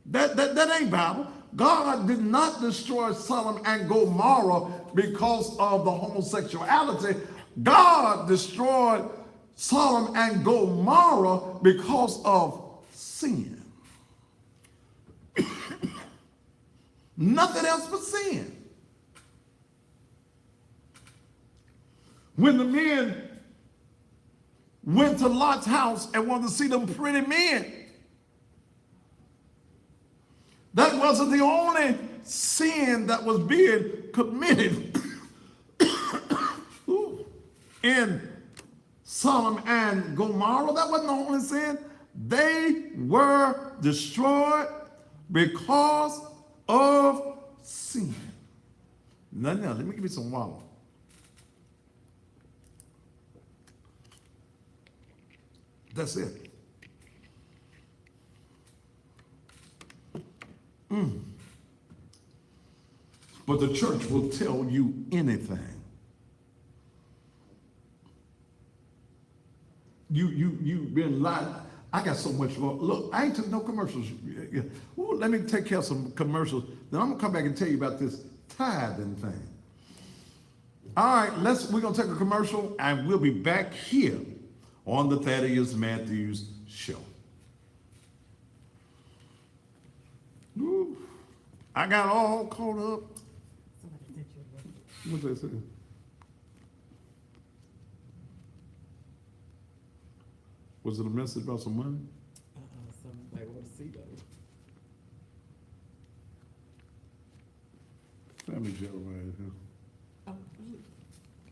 That ain't Bible. God did not destroy Sodom and Gomorrah because of the homosexuality. God destroyed Sodom and Gomorrah because of sin. Nothing else but sin. When the men went to Lot's house and wanted to see them pretty men, that wasn't the only sin that was being committed in Sodom and Gomorrah. That wasn't the only sin. They were destroyed because of sin. Now, let me give you some water. That's it. But the church will tell you anything. You've been lied. I got so much more. Look, I ain't took no commercials. Ooh, let me take care of some commercials. Then I'm gonna come back and tell you about this tithing thing. All right, we're gonna take a commercial and we'll be back here on the Thaddeus Matthews Show. Ooh, I got all caught up. What's that say? Was it a message about some money? Somebody want to see those. Family Jeremiah here. Oh, here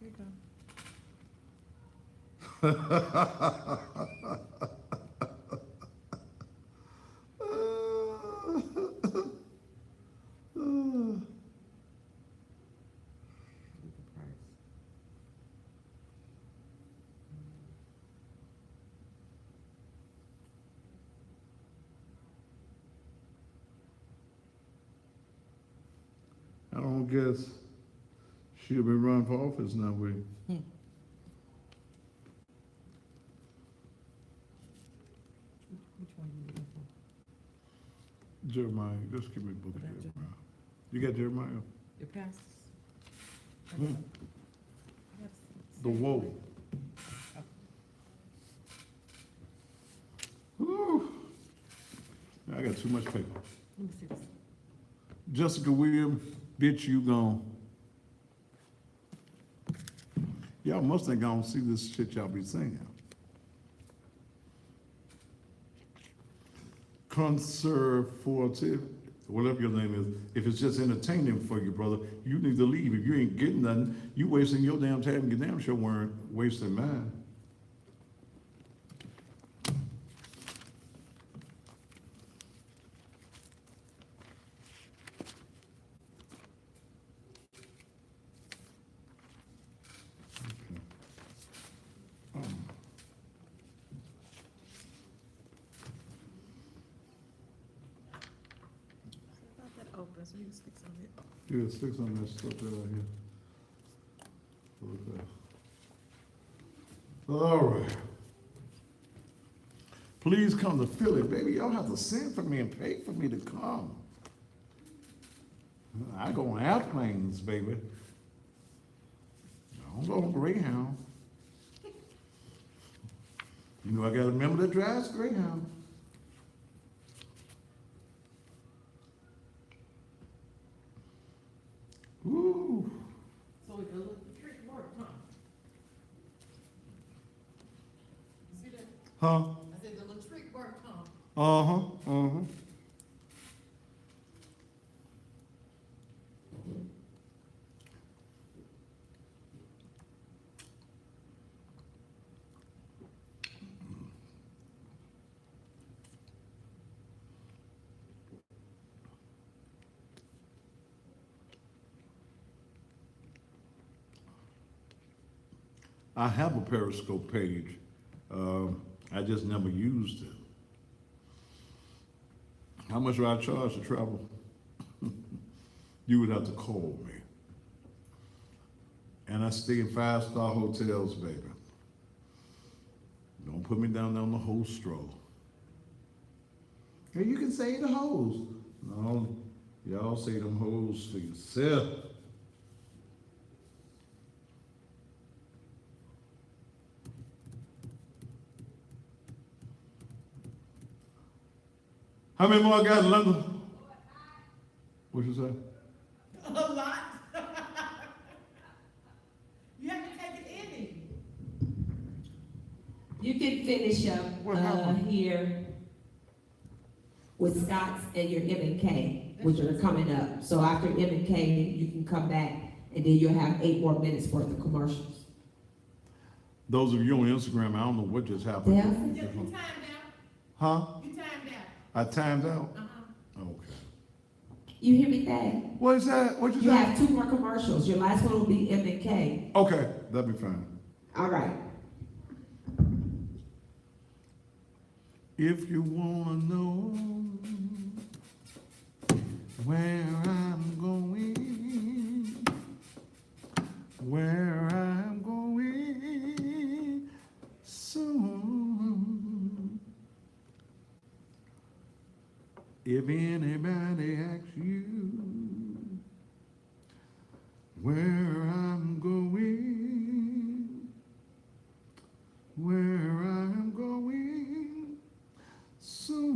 you go. I don't guess she'll be running for office now, will you? Which one you looking for? Jeremiah, just give me a book of What Jeremiah. You got Jeremiah? Your pastors? Hmm. The woe. Whew. I got too much paper. Let me see this. Jessica Williams, bitch, you gone. Y'all must think I don't see this shit y'all be singing. Conservative, whatever your name is, if it's just entertaining for you, brother, you need to leave. If you ain't getting nothing, you wasting your damn time, and your damn sure weren't wasting mine. Open, so you can stick some of it. Yeah, sticks on that stuff right here. Okay. All right. Please come to Philly, baby. Y'all have to send for me and pay for me to come. I go on airplanes, baby. I don't go on Greyhound. You know I got a member that drives Greyhound. Ooh. So it does look the trick work, huh? You see that? Huh? I said the little trick work, huh? Uh-huh. Uh-huh. I have a Periscope page. I just never used it. How much do I charge to travel? You would have to call me. And I stay in 5-star hotels, baby. Don't put me down on the host stroll. Hey, you can say the hoes. No, y'all say them hoes for yourself. How many more I got in London? What you say? A lot. You have to take it in. You can finish up, What happened? here with Scott's and your M and K, which are coming up. So after M and K, you can come back, and then you'll have 8 more minutes worth of commercials. Those of you on Instagram, I don't know what just happened. Yeah. You timed out. Huh? You timed out. I timed out? Uh-huh. Okay. You hear me, Dad? What is that? What you You say? have 2 more commercials. Your last one will be M and K. Okay, that'll be fine. All right. If you wanna know where I'm going soon. If anybody asks you where I'm going soon.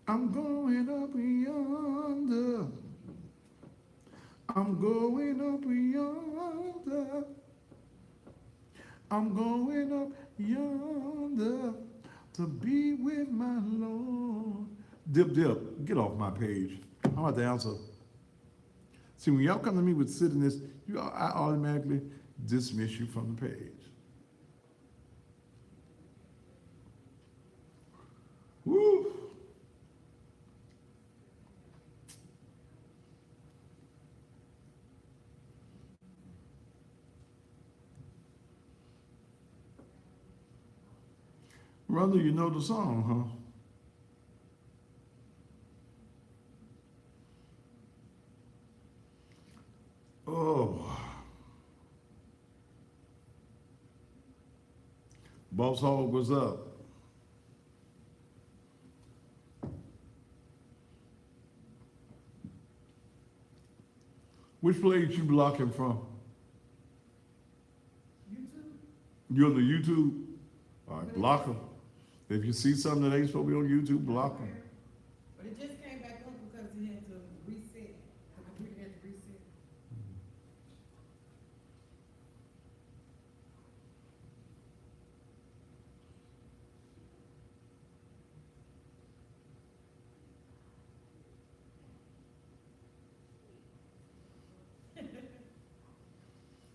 I'm going up yonder. I'm going up yonder. I'm going up yonder to be with my Lord. Dip, dip, get off my page. I'm about to answer. See, when y'all come to me with silliness, I automatically dismiss you from the page. Woo! Brother, you know the song, huh? Oh. Boss Hog was up. Which page you blocking from? YouTube? You on the YouTube? All right, block them. If you see something that ain't supposed to be on YouTube, block them. But it just came back up because it had to reset. The computer had to reset.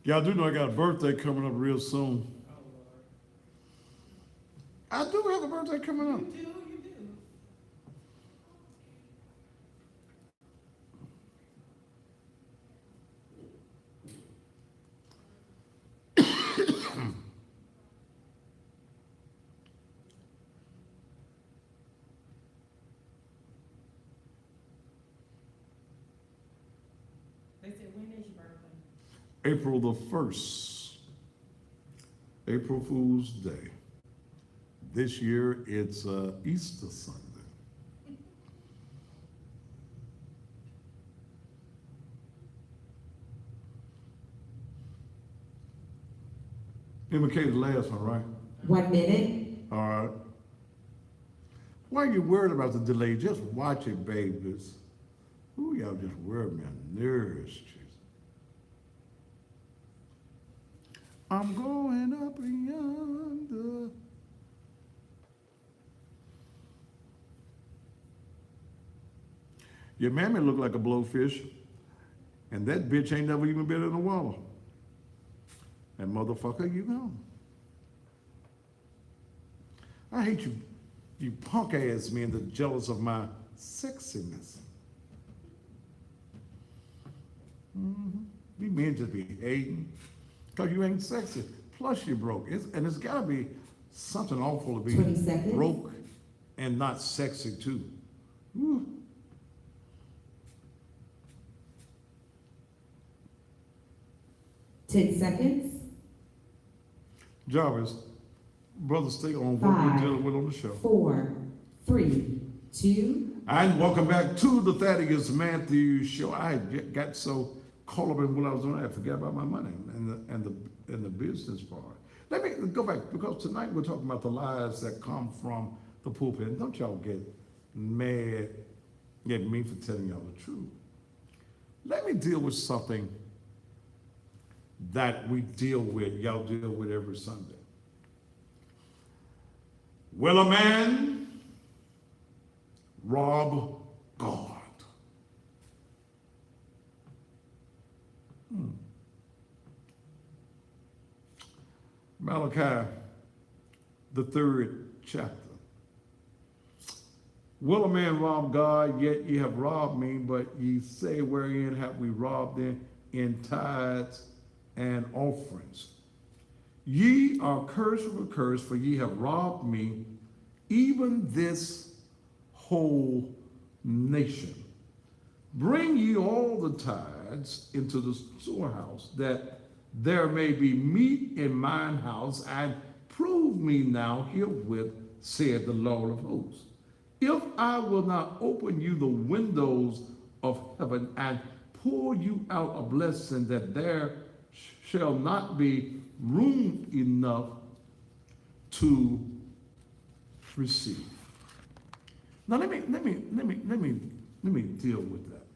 Y'all do know I got a birthday coming up real soon. Oh, Lord. I do have a birthday coming up. You do, you do. They said, when is your birthday? April the 1st. April Fool's Day. This year it's Easter Sunday. Indicated the last one, right? 1 minute. All right. Why are you worried about the delay? Just watch it, babies. Ooh, y'all just worried me on nerves, Jesus. I'm going up yonder. Your mammy look like a blowfish, and that bitch ain't never even been in the water. And motherfucker, you know. I hate you, you punk ass men that jealous of my sexiness. You men just be hating because you ain't sexy. Plus you broke. It's gotta be something awful to be 20 seconds. broke and not sexy too. Woo. Ten seconds. Jarvis, brother, stay on what we're 5, dealing with on the show. 4, 3, 2. And welcome back to the Thaddeus Matthews Show. I got so caught up in what I was doing, I forgot about my money and the business part. Let me go back, because tonight we're talking about the lies that come from the pulpit. And don't y'all get mad at me for telling y'all the truth. Let me deal with something that we deal with, y'all deal with every Sunday. Will a man rob God? Malachi, the 3rd chapter. Will a man rob God? Yet ye have robbed me, but ye say, wherein have we robbed them? In tithes and offerings. Ye are cursed with a curse, for ye have robbed me, even this whole nation. Bring ye all the tithes into the storehouse, that there may be meat in mine house, and prove me now herewith, saith the Lord of hosts. If I will not open you the windows of heaven and pour you out a blessing, that there shall not be room enough to receive. Now let me deal with that.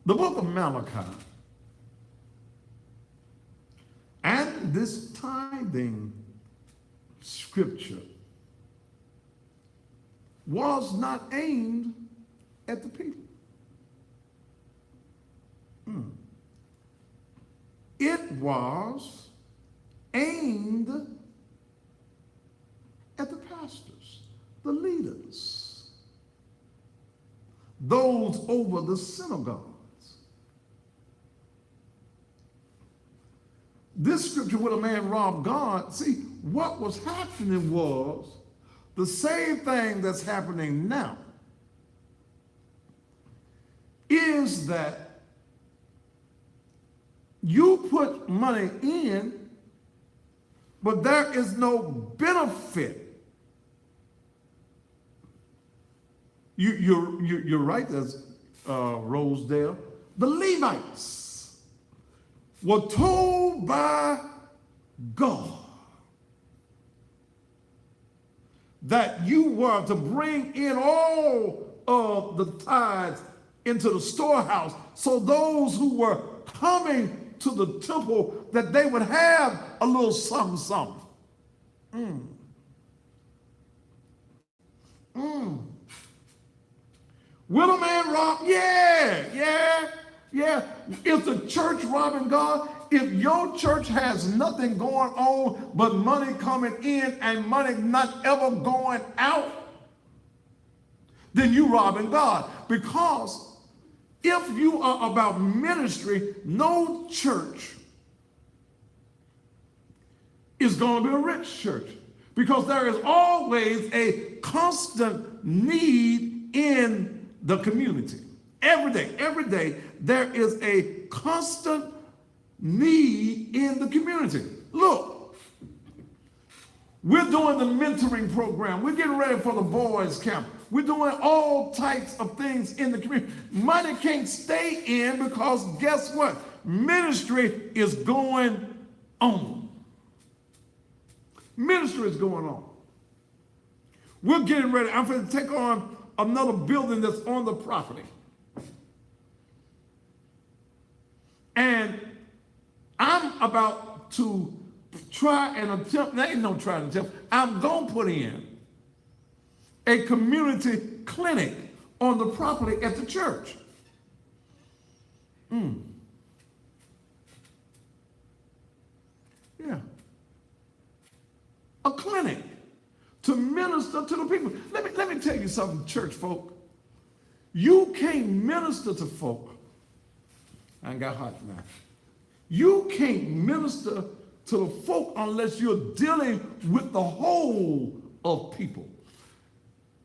The book of Malachi and this tithing scripture was not aimed at the people. It was aimed at the pastors, the leaders, those over the synagogues. This scripture, will a man rob God? See, what was happening was the same thing that's happening now, is that you put money in, but there is no benefit. You're right, there's Rosedale. The Levites were told by God that you were to bring in all of the tithes into the storehouse, so those who were coming to the temple, that they would have a little something. Will a man rob? Yeah. Is the church robbing God? If your church has nothing going on but money coming in and money not ever going out, then you robbing God. Because if you are about ministry, no church is going to be a rich church, because there is always a constant need in the community. Every day, there is a constant need in the community. Look, we're doing the mentoring program. We're getting ready for the boys' camp. We're doing all types of things in the community. Money can't stay in, because guess what? Ministry is going on. Ministry is going on. We're getting ready. I'm going to take on another building that's on the property. And I'm about to try and attempt, there ain't no try and attempt, I'm going to put in a community clinic on the property at the church. Yeah. A clinic to minister to the people. Let me tell you something, church folk. You can't minister to folk. I ain't got hot now. You can't minister to the folk unless you're dealing with the whole of people.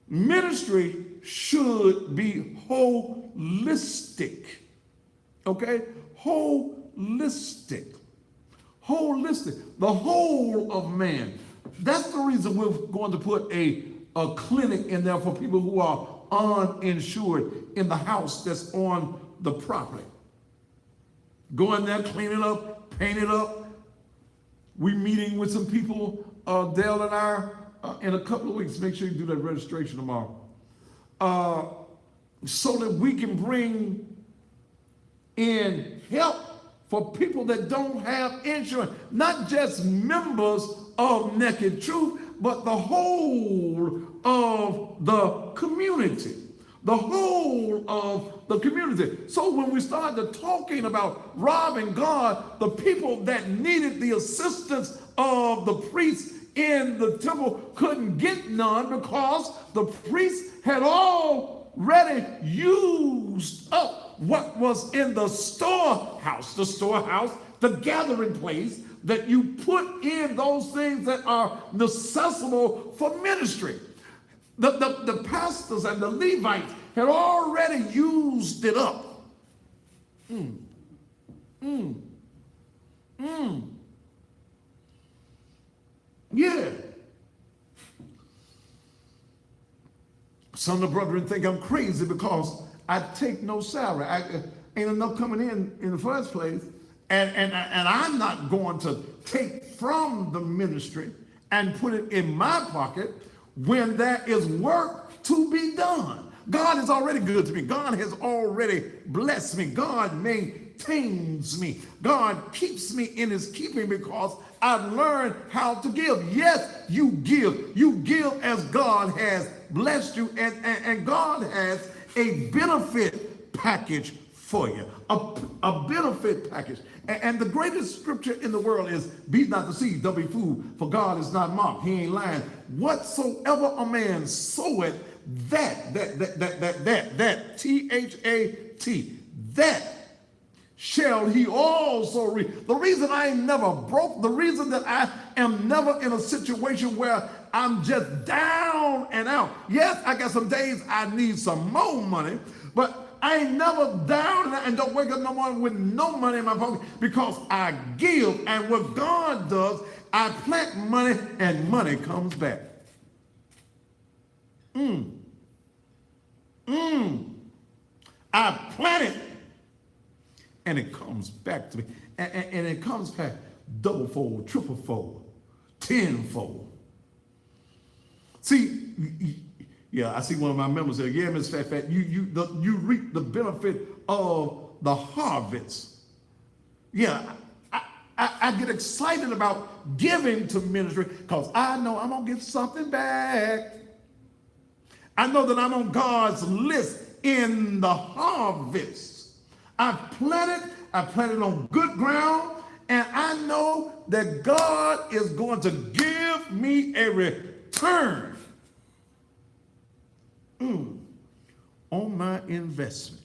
Ministry should be holistic. Okay? Holistic. The whole of man. That's the reason we're going to put a clinic in there for people who are uninsured in the house that's on the property. Go in there, clean it up, paint it up. We're meeting with some people, Dale and I in a couple of weeks. Make sure you do that registration tomorrow. So that we can bring in help for people that don't have insurance. Not just members of Naked Truth, but the whole of the community. The whole of the community. So when we started talking about robbing God, the people that needed the assistance of the priests in the temple couldn't get none because the priests had already used up what was in the storehouse, the gathering place that you put in those things that are necessitable for ministry. The pastors and the Levites had already used it up. Yeah. Some of the brethren think I'm crazy because I take no salary. I ain't enough coming in the first place. And I'm not going to take from the ministry and put it in my pocket when there is work to be done. God is already good to me. God has already blessed me. God maintains me. God keeps me in his keeping because I've learned how to give. Yes, you give. You give as God has blessed you, and God has a benefit package for you. A benefit package. And the greatest scripture in the world is, be not deceived, don't be fooled, for God is not mocked. He ain't lying. Whatsoever a man soweth, that, T-H-A-T, that shall he also reap. The reason I ain't never broke, the reason that I am never in a situation where I'm just down and out. Yes, I got some days I need some more money, but I ain't never down and don't wake up no morning with no money in my pocket because I give. And what God does, I plant money and money comes back. I plant it and it comes back to me. And it comes back double-fold, triple-fold, tenfold. See, yeah, I see one of my members say, yeah, Miss Fat, you reap the benefit of the harvest. Yeah, I get excited about giving to ministry because I know I'm going to get something back. I know that I'm on God's list in the harvest. I planted on good ground, and I know that God is going to give me a return on my investment.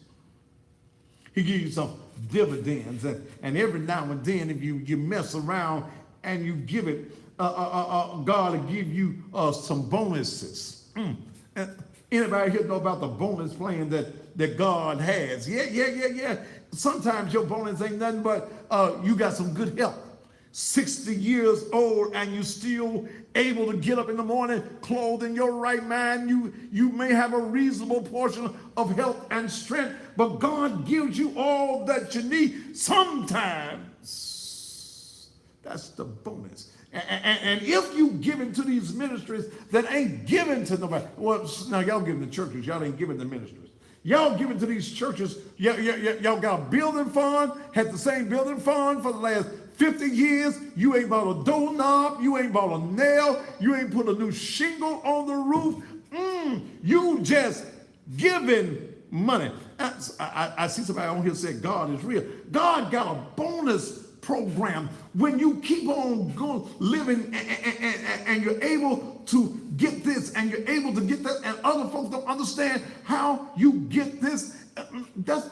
He gives you some dividends, and every now and then, if you mess around and you give it, God will give you some bonuses. Anybody here know about the bonus plan that God has? Yeah. Sometimes your bonus ain't nothing but you got some good health. 60 years old and you still able to get up in the morning, clothed in your right mind. You may have a reasonable portion of health and strength, but God gives you all that you need. Sometimes that's the bonus. And if you give into these ministries that ain't given to nobody, well, now y'all giving to churches, y'all ain't giving to ministries. Y'all giving to these churches, y'all got a building fund, had the same building fund for the last 50 years. You ain't bought a doorknob, you ain't bought a nail, you ain't put a new shingle on the roof. You just giving money. I see somebody on here say God is real. God got a bonus program when you keep on going living and you're able to get this and you're able to get that, and other folks don't understand how you get this. That's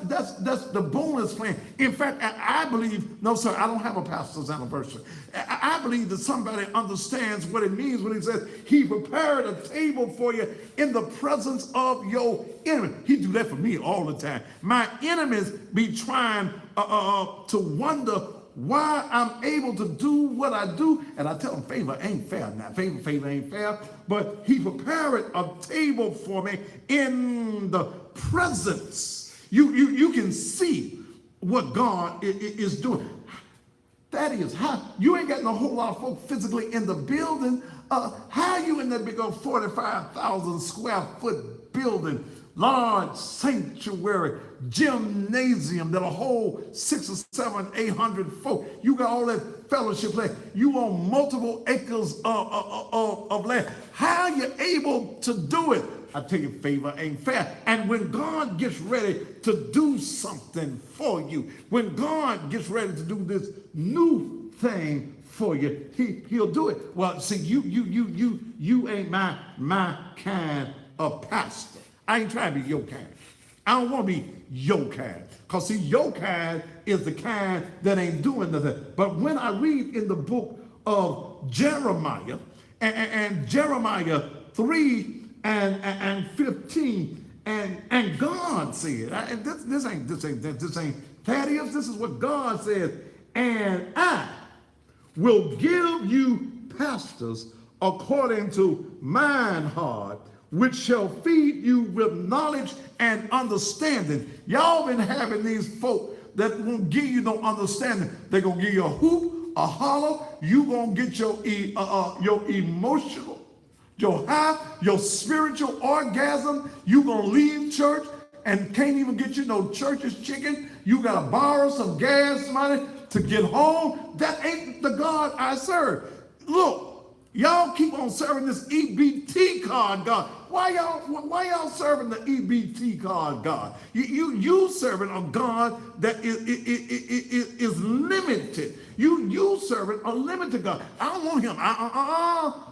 the bonus plan. In fact, I believe, no sir, I don't have a pastor's anniversary. I believe that somebody understands what it means when he says he prepared a table for you in the presence of your enemy. He do that for me all the time. My enemies be trying to wonder why I'm able to do what I do, and I tell them favor ain't fair. Now, favor ain't fair, but he prepared a table for me in the presence. You can see what God is doing. Thaddeus, how you ain't got no whole lot of folk physically in the building. How you in that big old 45,000 square foot building, large sanctuary, gymnasium that'll hold 600 or 700, 800 folk. You got all that fellowship land. You own multiple acres of land. How you able to do it? I tell you, favor ain't fair. And when God gets ready to do something for you, when God gets ready to do this new thing for you, he'll do it. Well, see, you ain't my kind of pastor. I ain't trying to be your kind. I don't want to be your kind. Because see, your kind is the kind that ain't doing nothing. But when I read in the book of Jeremiah, and Jeremiah 3 and 15, and God said, and this ain't Thaddeus, this is what God says, and I will give you pastors according to mine heart, which shall feed you with knowledge and understanding. Y'all been having these folk that won't give you no understanding. They're gonna give you a hoop, a holler. You gonna get your emotional, your high, your spiritual orgasm. You gonna leave church and can't even get you no church's chicken. You gotta borrow some gas money to get home. That ain't the God I serve. Look, y'all keep on serving this EBT card God. Why y'all serving the EBT card God? You serving a God that is limited. You serving a limited God. I don't want him.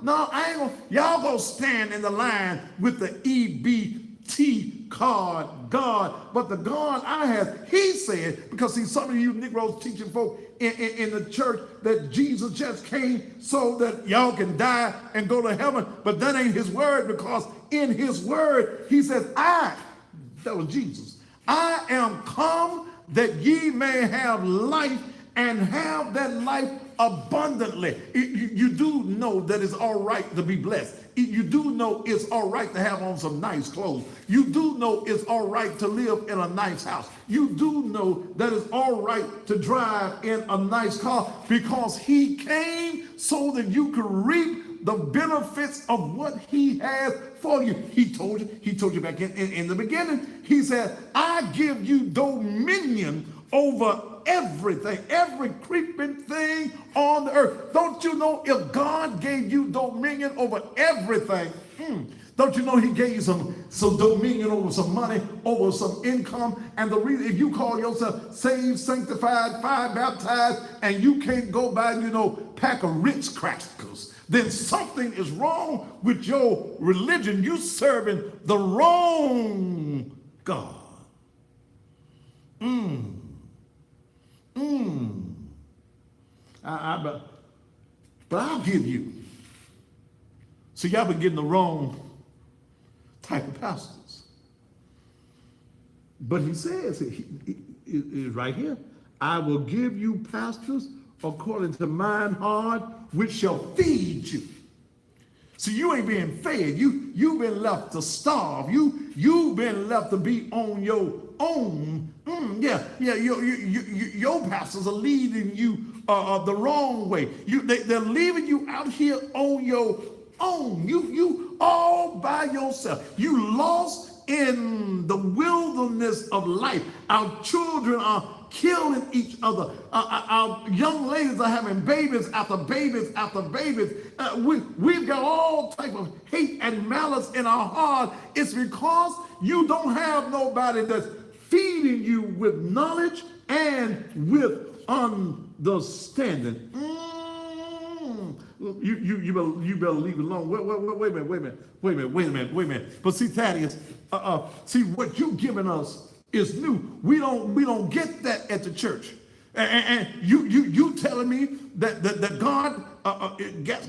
No, I ain't gonna. Y'all go stand in the line with the EBT card God. But the God I have, he said, because see, some of you Negroes teaching folk in the church that Jesus just came so that y'all can die and go to heaven. But that ain't his word, because in his word, he says, that was Jesus. I am come that ye may have life and have that life abundantly. You do know that it's all right to be blessed. You do know it's all right to have on some nice clothes. You do know it's all right to live in a nice house. You do know that it's all right to drive in a nice car, because he came so that you could reap the benefits of what he has for you. He told you back in the beginning. He said, I give you dominion over everything, every creeping thing on the earth. Don't you know if God gave you dominion over everything, don't you know he gave you some dominion over some money, over some income? And the reason, if you call yourself saved, sanctified, fire baptized, and you can't go buy, pack of Ritz crackers, then something is wrong with your religion. You serving the wrong God. But I'll give you. So y'all been getting the wrong type of pastors. But he says, is right here, I will give you pastors according to mine heart, which shall feed you. See, you ain't being fed. You've been left to starve. You've been left to be on your own. Your pastors are leading you the wrong way. They're leaving you out here on your own. You all by yourself. You lost in the wilderness of life. Our children are killing each other. Our young ladies are having babies after babies after babies. We've got all type of hate and malice in our heart. It's because you don't have nobody that's feeding you with knowledge and with understanding. You better leave it alone. Wait a minute. But see, Thaddeus, see what you giving us is new. We don't get that at the church. And you telling me that God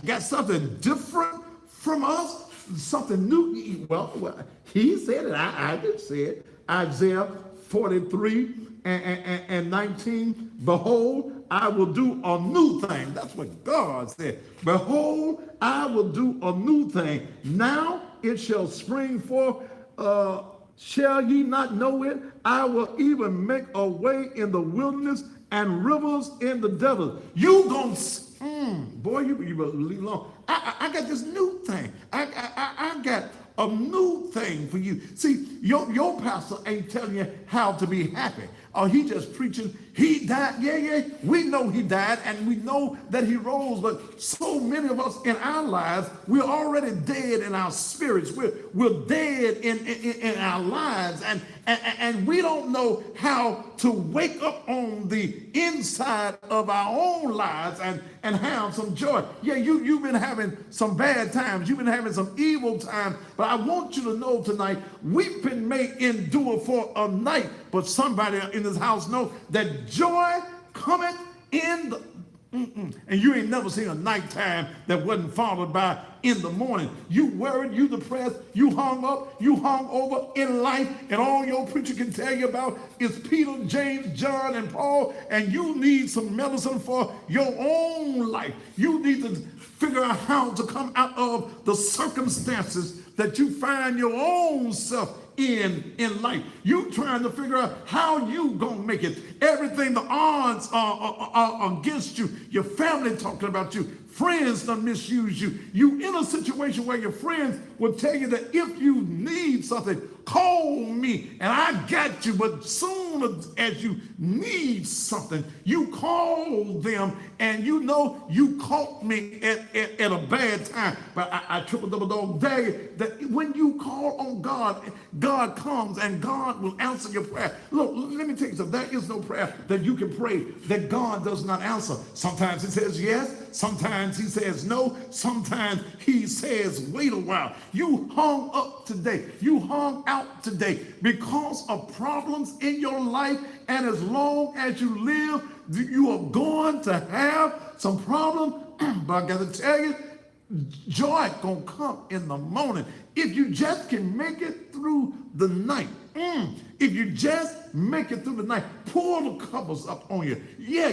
got something different from us, something new? Well, he said it. I didn't say it. Isaiah 43 and 19. Behold, I will do a new thing. That's what God said. Behold, I will do a new thing. Now it shall spring forth. Shall ye not know it? I will even make a way in the wilderness and rivers in the desert. You gonna, boy, you believe long. I got this new thing. I got a new thing for you. See, your pastor ain't telling you how to be happy. Or he just preaching, he died. Yeah, we know he died and we know that he rose, but so many of us in our lives, we're already dead in our spirits. We're dead in our lives, and we don't know how to wake up on the inside of our own lives and have some joy. Yeah, you've been having some bad times. You've been having some evil times, but I want you to know tonight, weeping may endure for a night, but somebody in this house know that joy cometh in the and you ain't never seen a nighttime that wasn't followed by in the morning. You worried, you depressed, you hung up, you hung over in life, and all your preacher can tell you about is Peter, James, John, and Paul, and you need some medicine for your own life. You need to figure out how to come out of the circumstances that you find your own self in life. You trying to figure out how you gonna make it. Everything, the odds are against you. Your family talking about you. Friends done misuse you. You in a situation where your friends will tell you that if you need something, call me and I got you. But soon as you need something, you call them and you know you caught me at a bad time. But I triple double dog day that when you call on God, God comes and God will answer your prayer. Look, let me tell you something. There is no prayer that you can pray that God does not answer. Sometimes he says yes, sometimes he says no, sometimes he says wait a while. You hung up today, you hung out today because of problems in your life, and as long as you live, you are going to have some problems. But I gotta tell you, joy gonna come in the morning if you just can make it through the night. If you just make it through the night, pull the covers up on you. Yeah.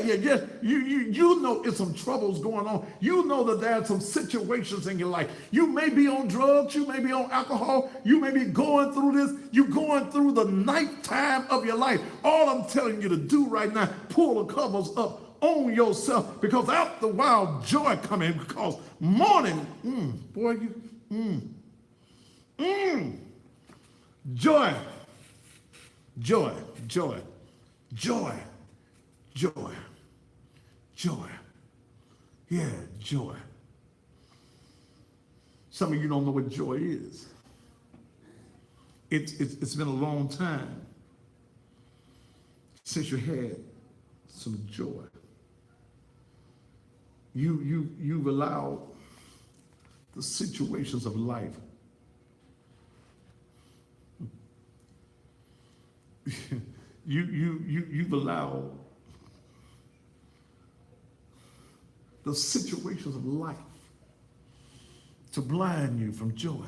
You know it's some troubles going on. You know that there are some situations in your life. You may be on drugs. You may be on alcohol. You may be going through this. You're going through the nighttime of your life. All I'm telling you to do right now, pull the covers up on yourself, because after a while, joy coming, because morning, joy. Yeah, joy. Some of you don't know what joy is. It's been a long time since you had some joy. You've allowed the situations of life you've allowed the situations of life to blind you from joy.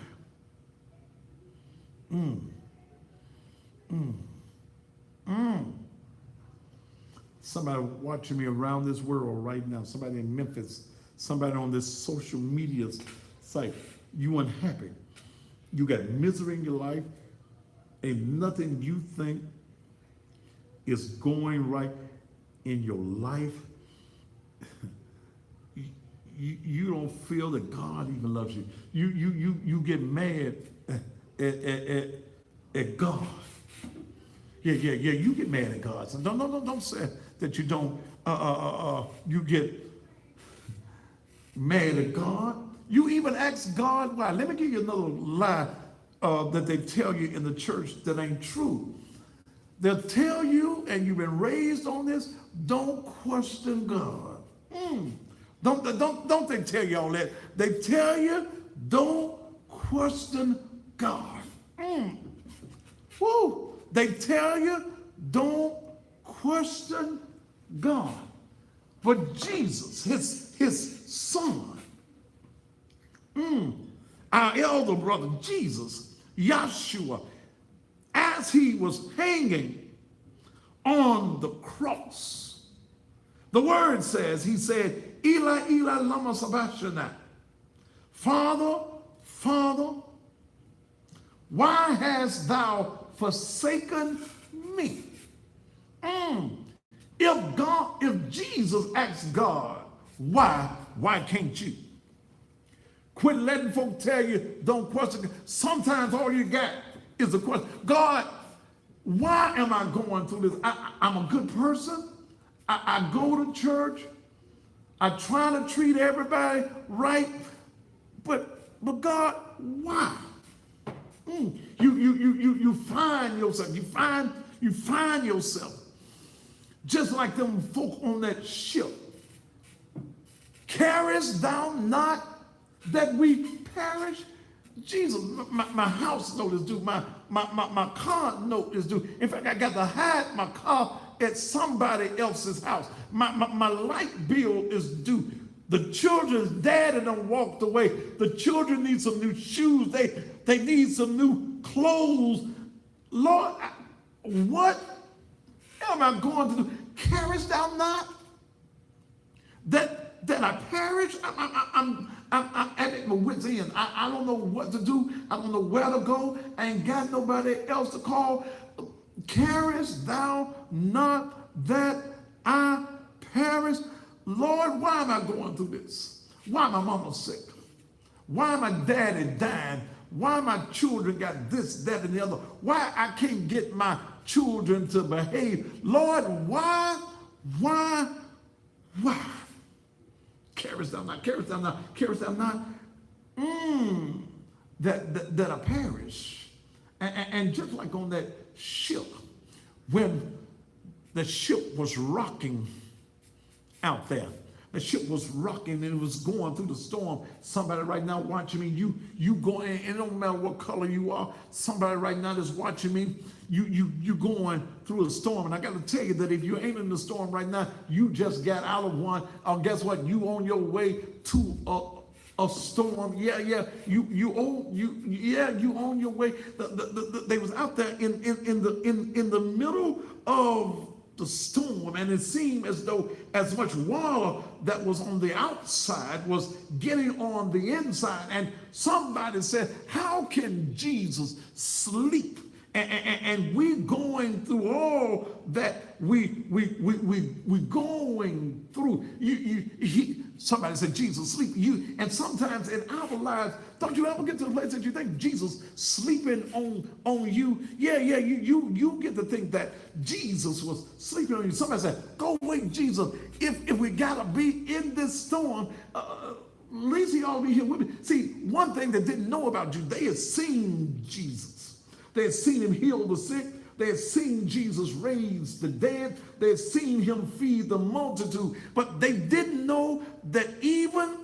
Somebody watching me around this world right now, somebody in Memphis, somebody on this social media site, you unhappy. You got misery in your life. Ain't nothing you think is going right in your life. You don't feel that God even loves you. You get mad at God. Yeah. You get mad at God. So don't say that you don't. You get mad at God. You even ask God why. Let me give you another lie that they tell you in the church that ain't true. They'll tell you, and you've been raised on this, don't question God. Don't they tell you all that? They tell you, don't question God. Woo! They tell you, don't question God. But Jesus, his son, our elder brother, Jesus, Yahshua, as he was hanging on the cross, the word says, he said, Eli, Eli, lama sabachthani. Father, Father, why hast thou forsaken me? If Jesus asked God, why can't you? Quit letting folk tell you, don't question. Sometimes all you got is a question. God, why am I going through this? I'm a good person. I go to church. I try to treat everybody right. But God, why? You find yourself. You find yourself just like them folk on that ship. Carest thou not that we perish? Jesus, my house note is due. My car note is due. In fact, I got to hide my car at somebody else's house. My light bill is due. The children's daddy done walked away. The children need some new shoes. They need some new clothes. Lord, what am I going to do? Carest thou not that I perish? I'm at my wit's end. I don't know what to do. I don't know where to go. I ain't got nobody else to call. Carest thou not that I perish? Lord, why am I going through this? Why my mama sick? Why my daddy dying? Why my children got this, that, and the other? Why I can't get my children to behave? Lord, why? Carest thou not, carest thou not, carest thou not, that I perish. And just like on that ship, when the ship was rocking out there, the ship was rocking and it was going through the storm. Somebody right now watching me, you going, and it don't matter what color you are, somebody right now that's watching me, you going through a storm. And I got to tell you that if you ain't in the storm right now, you just got out of one. Guess what? You on your way to a storm. You on your way. They was out there in the middle of the storm, and it seemed as though as much water that was on the outside was getting on the inside. And somebody said, how can Jesus sleep? And we going through all that we going through. Somebody said Jesus sleep. And sometimes in our lives, don't you ever get to the place that you think Jesus sleeping on you? You get to think that Jesus was sleeping on you. Somebody said, go away, Jesus. If we gotta be in this storm, at least he ought to be here with me. See, one thing they didn't know about you, they had seen Jesus. They had seen him heal the sick. They had seen Jesus raise the dead. They had seen him feed the multitude. But they didn't know that even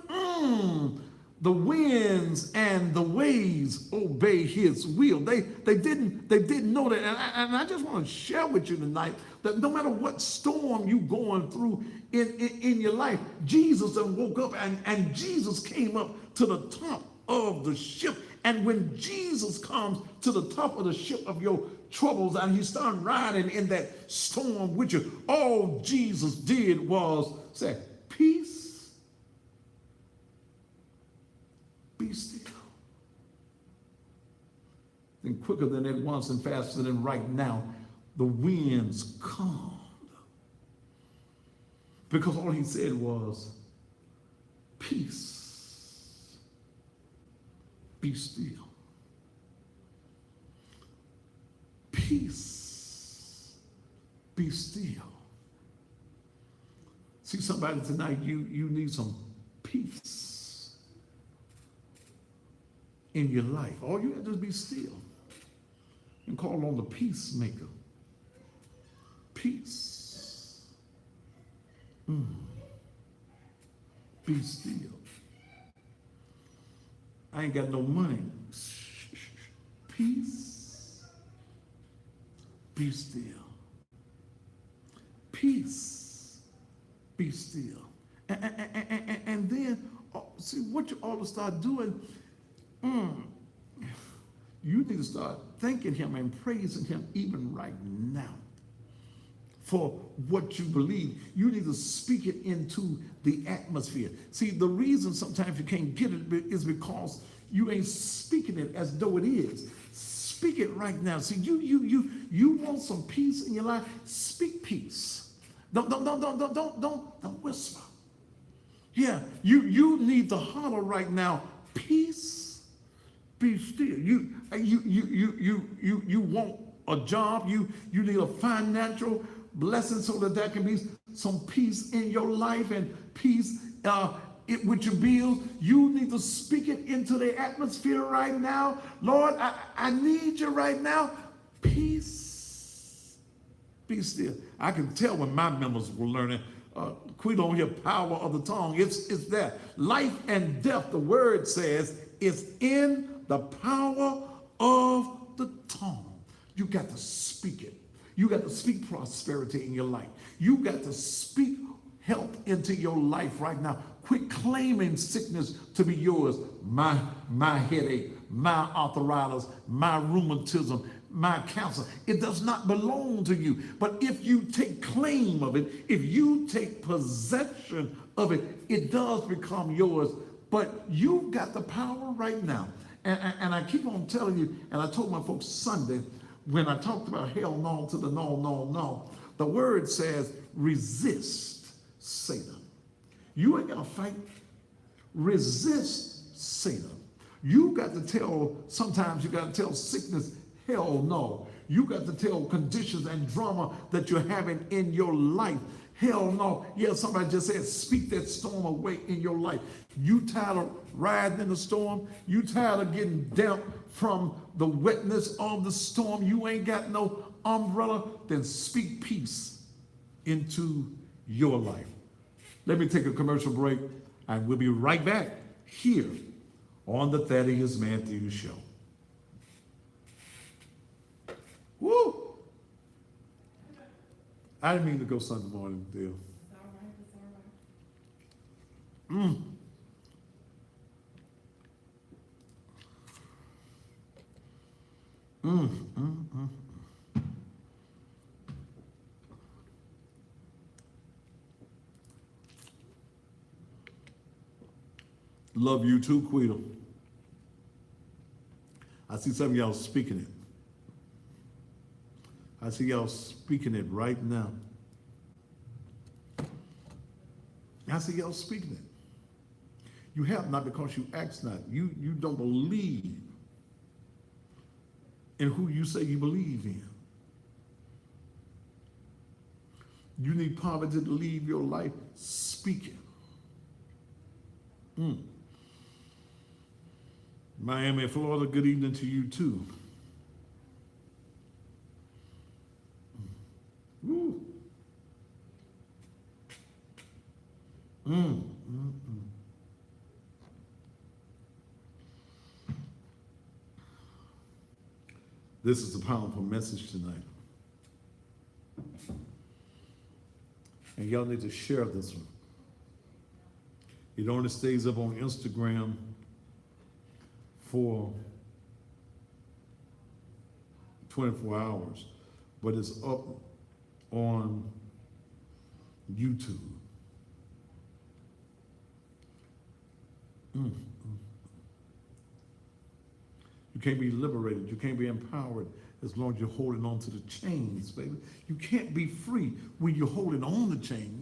the winds and the waves obey his will. They didn't know that. And I just want to share with you tonight that no matter what storm you going through in your life, Jesus done woke up and Jesus came up to the top of the ship. And when Jesus comes to the top of the ship of your troubles and he started riding in that storm with you, all Jesus did was say, peace, be still. And quicker than it once and faster than right now, the winds calmed. Because all he said was, peace, be still. Peace, be still. See, somebody tonight, you need some peace in your life. All you have to do is be still and call on the peacemaker. Peace. Be still. I ain't got no money. Peace. Be still. Peace. Be still. And then, see, what you ought to start doing, you need to start thanking him and praising him even right now for what you believe. You need to speak it into the atmosphere. See, the reason sometimes you can't get it is because you ain't speaking it as though it is. Speak it right now. See, you want some peace in your life? Speak peace. Don't whisper. Yeah, you need to holler right now, peace, be still. You want a job, you need a financial blessing so that there can be some peace in your life and peace with your bills. You need to speak it into the atmosphere right now. Lord, I need you right now. Peace, be still. I can tell when my members were learning. We don't hear power of the tongue. It's there. Life and death, the word says, is in the power of the tongue. You got to speak it. You got to speak prosperity in your life. You got to speak health into your life right now. Quit claiming sickness to be yours. My headache, my arthritis, my rheumatism, my cancer. It does not belong to you. But if you take claim of it, if you take possession of it, it does become yours. But you've got the power right now. And I keep on telling you, and I told my folks Sunday, when I talked about hell no to the no, the word says resist Satan. You ain't got to fight. Resist Satan. You got to tell, sometimes you got to tell sickness, hell no. You got to tell conditions and drama that you're having in your life, hell no. Yeah, somebody just said, speak that storm away in your life. You tired of riding in the storm? You tired of getting damp from the wetness of the storm? You ain't got no umbrella? Then speak peace into your life. Let me take a commercial break, and we'll be right back here on the Thaddeus Matthews Show. Woo! I didn't mean to go Sunday morning, Dale. It's all right, it's all right. Love you too, Quita. I see some of y'all speaking it. I see y'all speaking it right now. I see y'all speaking it. You have not because you ask not. You don't believe in who you say you believe in. You need poverty to leave your life. Speak it. Miami, Florida, good evening to you too. Woo. This is a powerful message tonight. And y'all need to share this one. It only stays up on Instagram for 24 hours, but it's up on YouTube. You can't be liberated. You can't be empowered as long as you're holding on to the chains, baby. You can't be free when you're holding on to chains.